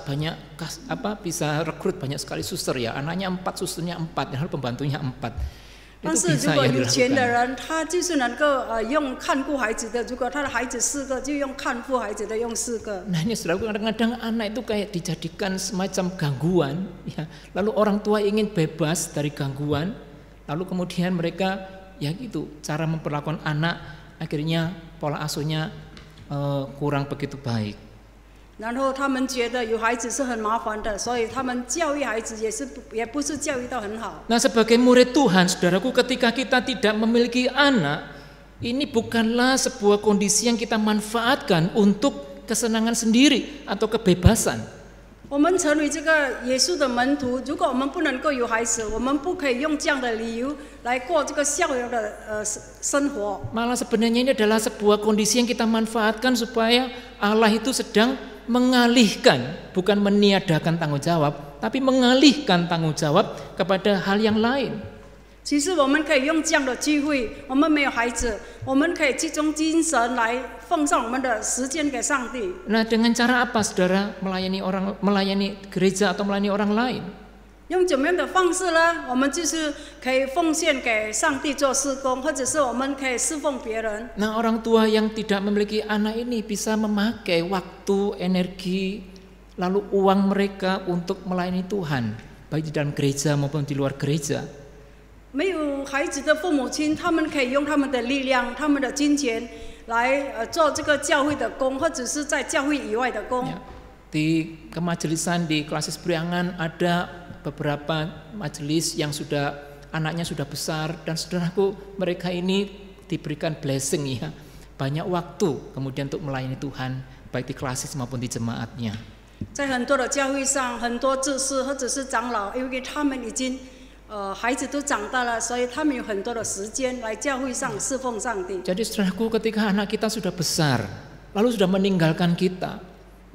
bisa rekrut banyak sekali suster ya, anaknya 4, susternya 4, dan pembantunya 4. 但是如果有钱的人，他就是能够用看顾孩子的。如果他的孩子4个，就用看顾孩子的用4个。 Nah, ini saudara, kadang-kadang anak itu kayak dijadikan semacam gangguan ya. Lalu orang tua ingin bebas dari gangguan, lalu kemudian mereka ya gitu, cara memperlakukan anak akhirnya pola asuhnya kurang begitu baik. 然后他们觉得有孩子是很麻烦的，所以他们教育孩子也不是教育到很好。 Nah, sebagai murid Tuhan, saudaraku, ketika kita tidak memiliki anak, ini bukanlah sebuah kondisi yang kita manfaatkan untuk kesenangan sendiri atau kebebasan. 我们成为这个耶稣的门徒，如果我们不能够有孩子，我们不可以用这样的理由来过这个逍遥的生活。 Malah sebenarnya ini adalah sebuah kondisi yang kita manfaatkan supaya Allah itu sedang mengalihkan, bukan meniadakan tanggung jawab, tapi mengalihkan tanggung jawab kepada hal yang lain. 其实我们可以用这样的机会，我们没有孩子，我们可以集中精神来奉上我们的时间给上帝。 Nah, dengan cara apa, saudara, melayani gereja atau melayani orang lain? 用怎么样的方式呢？我们就是可以奉献给上帝做事工，或者是我们可以侍奉别人。 Nah, orang tua yang tidak memiliki anak ini bisa memakai waktu, energi, lalu uang mereka untuk melayani Tuhan, baik di dalam gereja maupun di luar gereja. 没有孩子的父母亲，他们可以用他们的力量、他们的金钱来做这个教会的工，或者是在教会以外的工。 Ya, di kemajelisan di Klasis Priangan ada beberapa majelis yang anaknya sudah besar, dan saudaraku, mereka ini diberikan blessing ya, banyak waktu kemudian untuk melayani Tuhan baik di Klasis maupun di jemaatnya. 在很多的教会上，很多执事或者是长老，因为他们已经孩子都长大了，所以他们有很多的时间来教会上侍奉上帝。 Jadi saudaraku, ketika anak kita sudah besar, lalu sudah meninggalkan kita,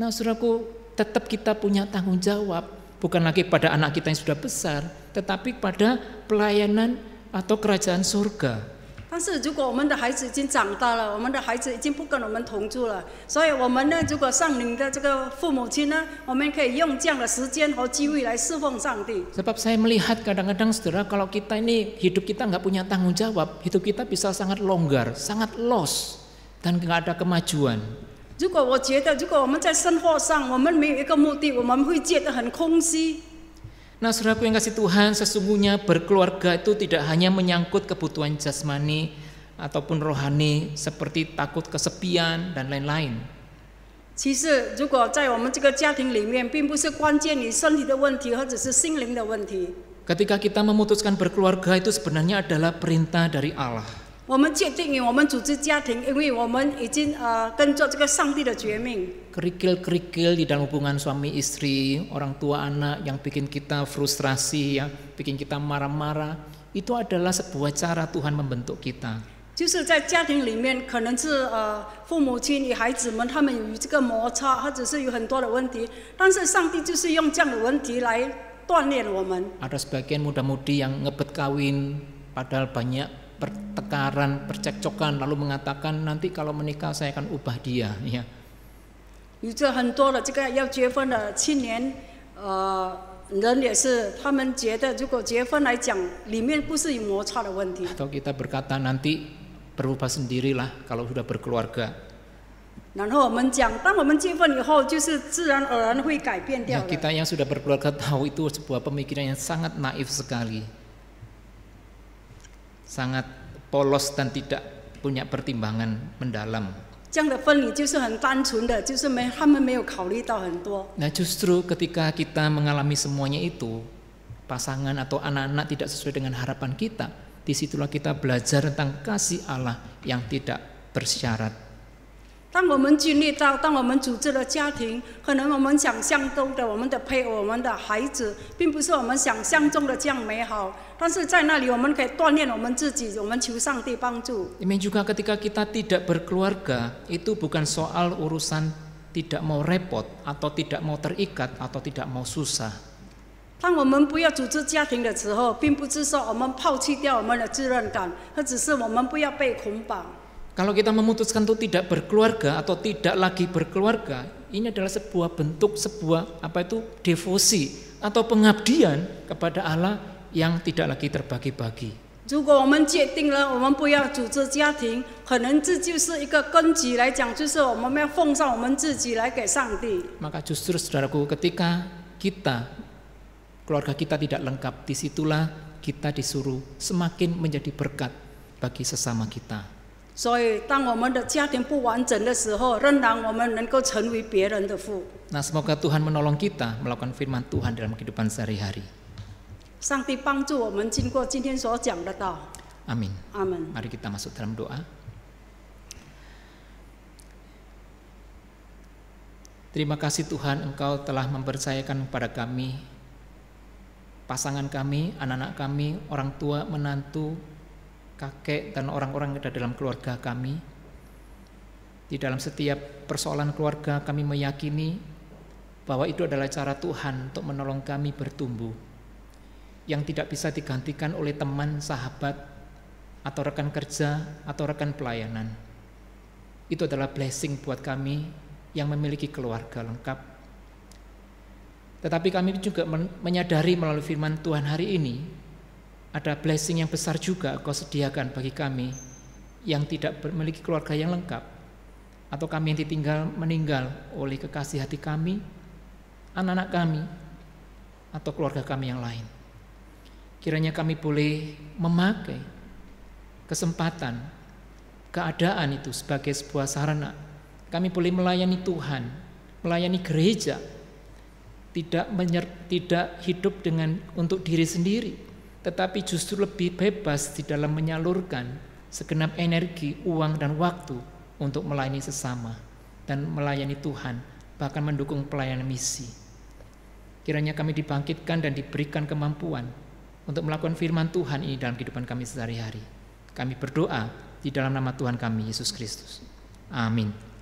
nah saudaraku, tetap kita punya tanggung jawab, bukan lagi pada anak kita yang sudah besar, tetapi pada pelayanan atau kerajaan surga. 但是如果我们的孩子已经长大了，我们的孩子已经不跟我们同住了，所以我们呢，如果上领的这个父母亲呢，我们可以用这样的时间和机会来侍奉上帝。 Sebab saya melihat kadang-kadang, saudara, kalau kita ini hidup kita nggak punya tanggung jawab, hidup kita bisa sangat longgar, sangat lost, dan nggak ada kemajuan. 如果我觉得，如果我们在生活上我们没有一个目的，我们会觉得很空虚。 Nah, saudaraku yang kasih Tuhan, sesungguhnya berkeluarga itu tidak hanya menyangkut kebutuhan jasmani ataupun rohani seperti takut kesepian dan lain-lain. 其实，如果在我们这个家庭里面，并不是关键于身体的问题，或者是心灵的问题。 Ketika kita memutuskan berkeluarga, itu sebenarnya adalah perintah dari Allah. 我们决定我们组织家庭，因为我们已经跟着这个上帝的绝命。 Kerikil-kerikil di dalam hubungan suami istri, orang tua anak yang bikin kita frustrasi ya, bikin kita marah-marah, itu adalah sebuah cara Tuhan membentuk kita. 就是在家庭里面，可能是父母亲与孩子们他们有这个摩擦，或者是有很多的问题，但是上帝就是用这样的问题来锻炼我们。 Ada sebagian muda-mudi yang ngebet kawin, padahal banyak pertengkaran, percekcokan, lalu mengatakan nanti kalau menikah saya akan ubah dia. Ya. 有着很多的这个要结婚的青年，人也是，他们觉得如果结婚来讲，里面不是有摩擦的问题。 Atau kita berkata nanti berubah sendirilah kalau sudah berkeluarga. 然后我们讲，当我们结婚以后，就是自然而然会改变 Ya, 掉的。 kita yang sudah berkeluarga tahu itu sebuah pemikiran yang sangat naif sekali. Sangat polos dan tidak punya pertimbangan mendalam. 这样的分离就是很单纯的，就是他们没有考虑到很多。 Nah, justru ketika kita mengalami semuanya itu, pasangan atau anak-anak tidak sesuai dengan harapan kita, disitulah kita belajar tentang kasih Allah yang tidak bersyarat. 当我们经历到，当我们组织了家庭，可能我们想象中的我们的配偶、我们的孩子，并不是我们想象中的这样美好。但是在那里，我们可以锻炼我们自己，我们求上帝帮助。 Demikian juga ketika kita tidak berkeluarga, itu bukan soal urusan tidak mau repot atau tidak mau terikat atau tidak mau susah. 当我们不要组织家庭的时候，并不是说我们抛弃掉我们的责任感，或者是我们不要被捆绑。 Kalau kita memutuskan untuk tidak berkeluarga atau tidak lagi berkeluarga, ini adalah sebuah bentuk sebuah devosi atau pengabdian kepada Allah yang tidak lagi terbagi-bagi. 如果我们决定了我们不要组织家庭，可能这就是一个根基来讲，就是我们要奉上我们自己来给上帝。 Maka justru saudaraku, ketika keluarga kita tidak lengkap, disitulah kita disuruh semakin menjadi berkat bagi sesama kita. 所以，当我们的家庭不完整的时候，仍然我们能够成为别人的父。 Nah, semoga Tuhan menolong kita melakukan firman Tuhan dalam kehidupan sehari-hari. 上帝帮助我们经过今天所讲的道。 Amin. 阿门。 Mari kita masuk dalam doa. Terima kasih Tuhan, Engkau telah mempercayakan kepada kami, pasangan kami, anak-anak kami, orang tua, menantu, kakek, dan orang-orang yang ada dalam keluarga kami. Di dalam setiap persoalan keluarga kami meyakini bahwa itu adalah cara Tuhan untuk menolong kami bertumbuh, yang tidak bisa digantikan oleh teman, sahabat, atau rekan kerja, atau rekan pelayanan. Itu adalah blessing buat kami yang memiliki keluarga lengkap. Tetapi kami juga menyadari melalui firman Tuhan hari ini, ada blessing yang besar juga Kau sediakan bagi kami yang tidak memiliki keluarga yang lengkap, atau kami yang ditinggal meninggal oleh kekasih hati kami, anak-anak kami, atau keluarga kami yang lain. Kiranya kami boleh memakai kesempatan, keadaan itu sebagai sebuah sarana. Kami boleh melayani Tuhan, melayani gereja, tidak hidup untuk diri sendiri, tetapi justru lebih bebas di dalam menyalurkan segenap energi, uang, dan waktu untuk melayani sesama dan melayani Tuhan, bahkan mendukung pelayanan misi. Kiranya kami dibangkitkan dan diberikan kemampuan untuk melakukan firman Tuhan ini dalam kehidupan kami sehari-hari. Kami berdoa di dalam nama Tuhan kami, Yesus Kristus. Amin.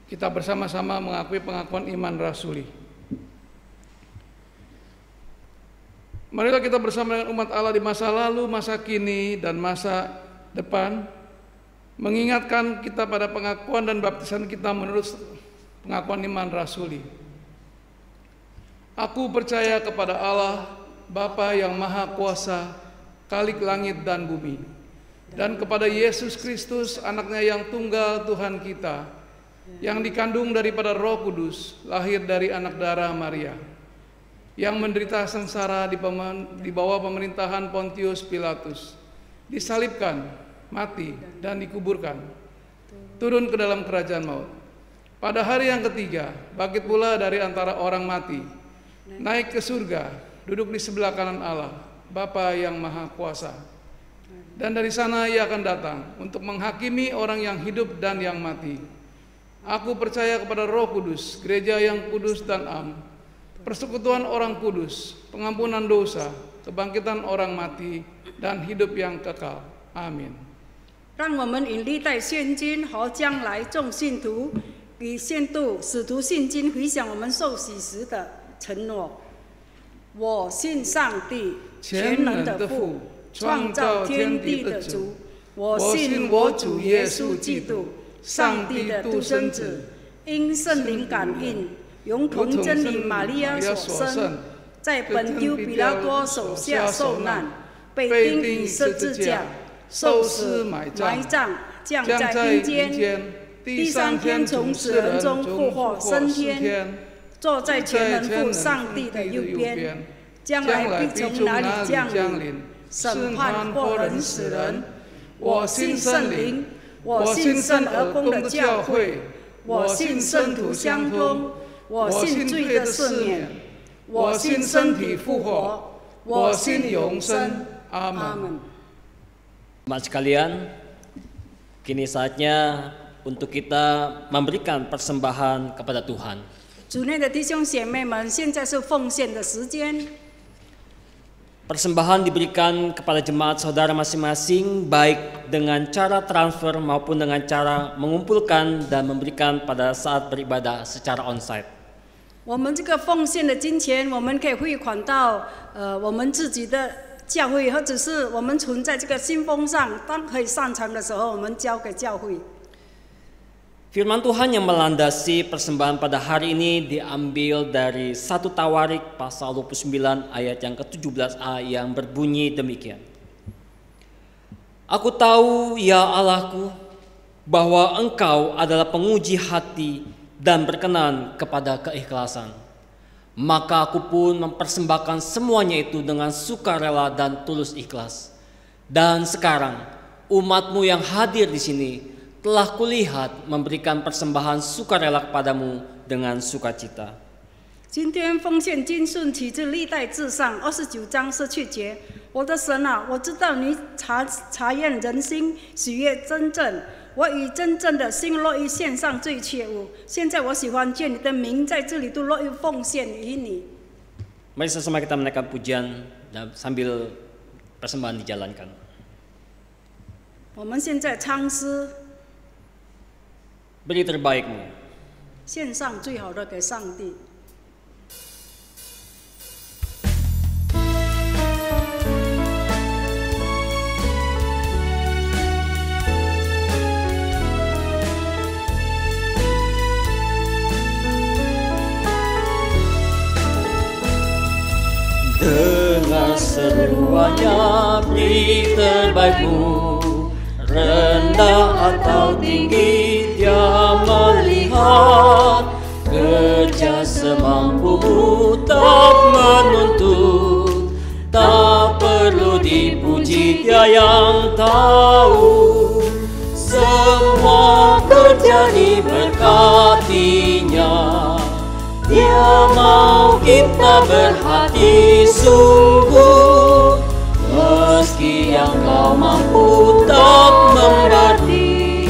Kita bersama-sama mengakui pengakuan iman rasuli. Marilah kita bersama dengan umat Allah di masa lalu, masa kini, dan masa depan, mengingatkan kita pada pengakuan dan baptisan kita menurut pengakuan iman rasuli. Aku percaya kepada Allah, Bapa yang Maha Kuasa, Khalik langit dan bumi, dan kepada Yesus Kristus, anaknya yang tunggal Tuhan kita, yang dikandung daripada Roh Kudus, lahir dari anak darah Maria, yang menderita sengsara di bawah pemerintahan Pontius Pilatus, disalibkan, mati, dan dikuburkan, turun ke dalam kerajaan maut. Pada hari yang ketiga, bangkit pula dari antara orang mati, naik ke surga, duduk di sebelah kanan Allah, Bapa yang Maha Kuasa. Dan dari sana Ia akan datang untuk menghakimi orang yang hidup dan yang mati. Aku percaya kepada Roh Kudus, gereja yang kudus dan am, persekutuan orang kudus, pengampunan dosa, kebangkitan orang mati, dan hidup yang kekal. Amin. 让我们以历代现今和将来众信徒与宣读使徒信经，回想我们受洗时的承诺。我信上帝，全能的父，创造天地的主。我信我主耶稣基督，上帝的独生子，因圣灵感应，由童真理玛利亚所生，在本丢比拉多手下受难，被钉于十字架，受死埋葬，降在阴间，第三天从死人中复活升天，坐在全能父上帝的右边，将来必从哪里降临，审判活人死人。我信圣灵，我信圣而公的教会，我信圣徒相通，我信罪的赦免，我信身体复活，我信永生。阿门。 Jemaat sekalian, kini saatnya untuk kita memberikan persembahan kepada Tuhan. 主内的弟兄姐妹们，现在是奉献的时间。 Persembahan diberikan kepada jemaat saudara masing-masing, baik dengan cara transfer maupun dengan cara mengumpulkan dan memberikan pada saat beribadah secara onsite. 我们这个奉献的金钱，我们可以汇款到我们自己的教会，或者是我们存在这个信封上，当可以上传的时候，我们交给教会。 Firman Tuhan yang melandasi persembahan pada hari ini diambil dari 1 Tawarik pasal 29 ayat yang ke-17a yang berbunyi demikian. Aku tahu ya Allahku bahwa Engkau adalah penguji hati dan berkenan kepada keikhlasan. Maka aku pun mempersembahkan semuanya itu dengan sukarela dan tulus ikhlas. Dan sekarang umatmu yang hadir di sini telah kulihat memberikan persembahan sukarela kepadamu dengan sukacita. 今天奉献经顺体制历代至上29章17节，我的神啊，我知道你查验人心，喜悦真正。我以真正的心乐意献上最切物。现在我喜欢见你的名在这里都乐意奉献于你。 Mari sama kita menaikkan pujian dan sambil persembahan dijalankan. 我们现在唱诗， Beri terbaikmu. 献上最好的给上帝。 Dengar seruannya, beri terbaikmu. Rendah atau tinggi dia melihat. Kerja semampumu tak menuntut. Tak perlu dipuji dia yang tahu. Semua kerja diberkatinya. Dia mau kita berhati sungguh. Meski yang kau mampu tak memberi,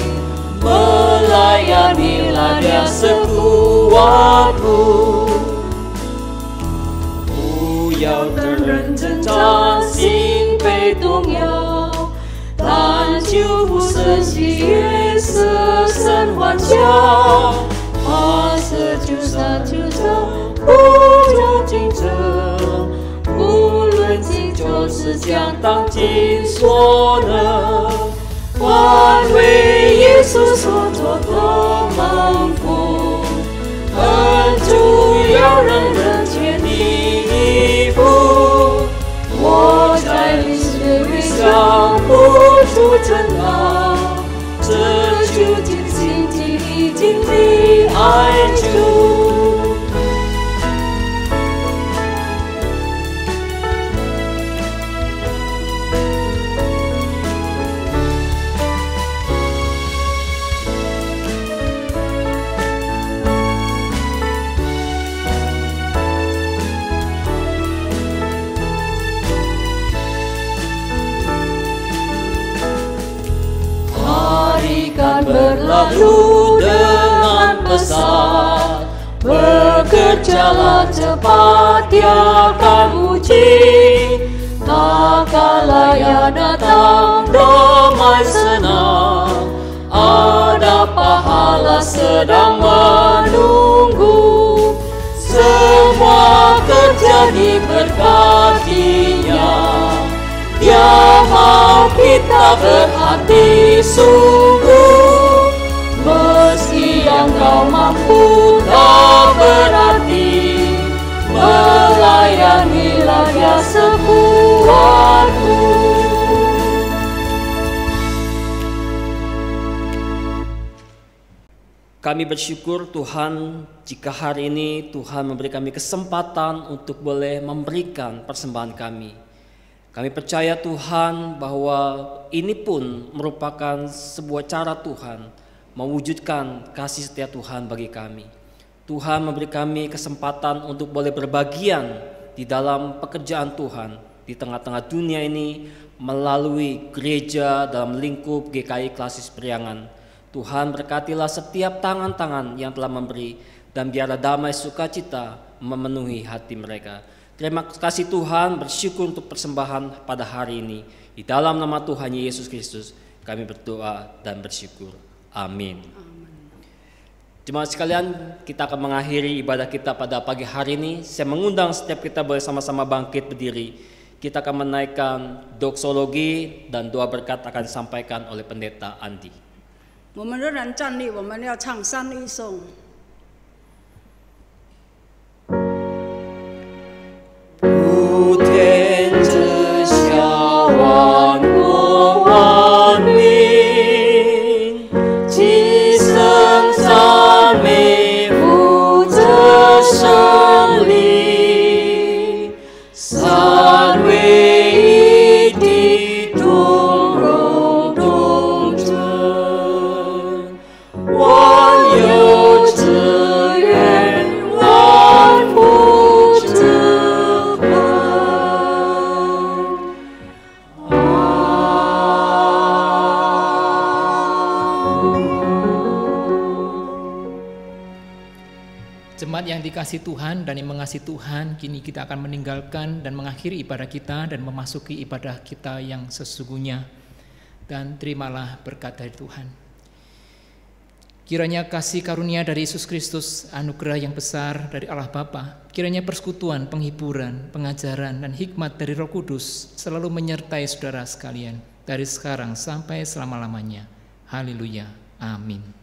melayanilah dia sekuatmu. 不要等人挣扎，心被动摇，但求不生喜悦，舍身欢笑。 他是救杀救救，不求竞争，无论请求是将当尽所能，凡为耶稣所做的蒙福，恩主要人人全力以赴。我在历史里想不出真道，这究竟心经历经历。 爱主。 Hari kan berlalu dengan pesat, bekerjalah cepat dia akan uji. Tak kala ia datang damai senang, ada pahala sedang menunggu. Semua kerja diberkatinya, dia mau kita berhati sungguh. Meski yang kau mampu tak berarti, melayanilah dia sekuatmu. Kami bersyukur Tuhan jika hari ini Tuhan memberi kami kesempatan untuk boleh memberikan persembahan kami. Kami percaya Tuhan bahwa ini pun merupakan sebuah cara Tuhan mewujudkan kasih setia Tuhan bagi kami. Tuhan memberi kami kesempatan untuk boleh berbagian di dalam pekerjaan Tuhan di tengah-tengah dunia ini melalui gereja dalam lingkup GKI Klasis Priangan. Tuhan berkatilah setiap tangan-tangan yang telah memberi dan biarlah damai sukacita memenuhi hati mereka. Terima kasih Tuhan, bersyukur untuk persembahan pada hari ini. Di dalam nama Tuhan Yesus Kristus kami berdoa dan bersyukur. Amin. Jemaat sekalian, kita akan mengakhiri ibadah kita pada pagi hari ini. Saya mengundang setiap kita boleh sama-sama bangkit berdiri. Kita akan menaikkan doksologi dan doa berkat akan disampaikan oleh Pendeta Andi. 我们仍然站立，我们要唱三一颂。 普天之下，万国万民，齐声赞美，父子圣灵。Jemaat yang dikasihi Tuhan dan yang mengasihi Tuhan, kini kita akan meninggalkan dan mengakhiri ibadah kita dan memasuki ibadah kita yang sesungguhnya. Dan terimalah berkat dari Tuhan. Kiranya kasih karunia dari Yesus Kristus, anugerah yang besar dari Allah Bapa, kiranya persekutuan, penghiburan, pengajaran, dan hikmat dari Roh Kudus selalu menyertai saudara sekalian dari sekarang sampai selama-lamanya. Haleluya. Amin.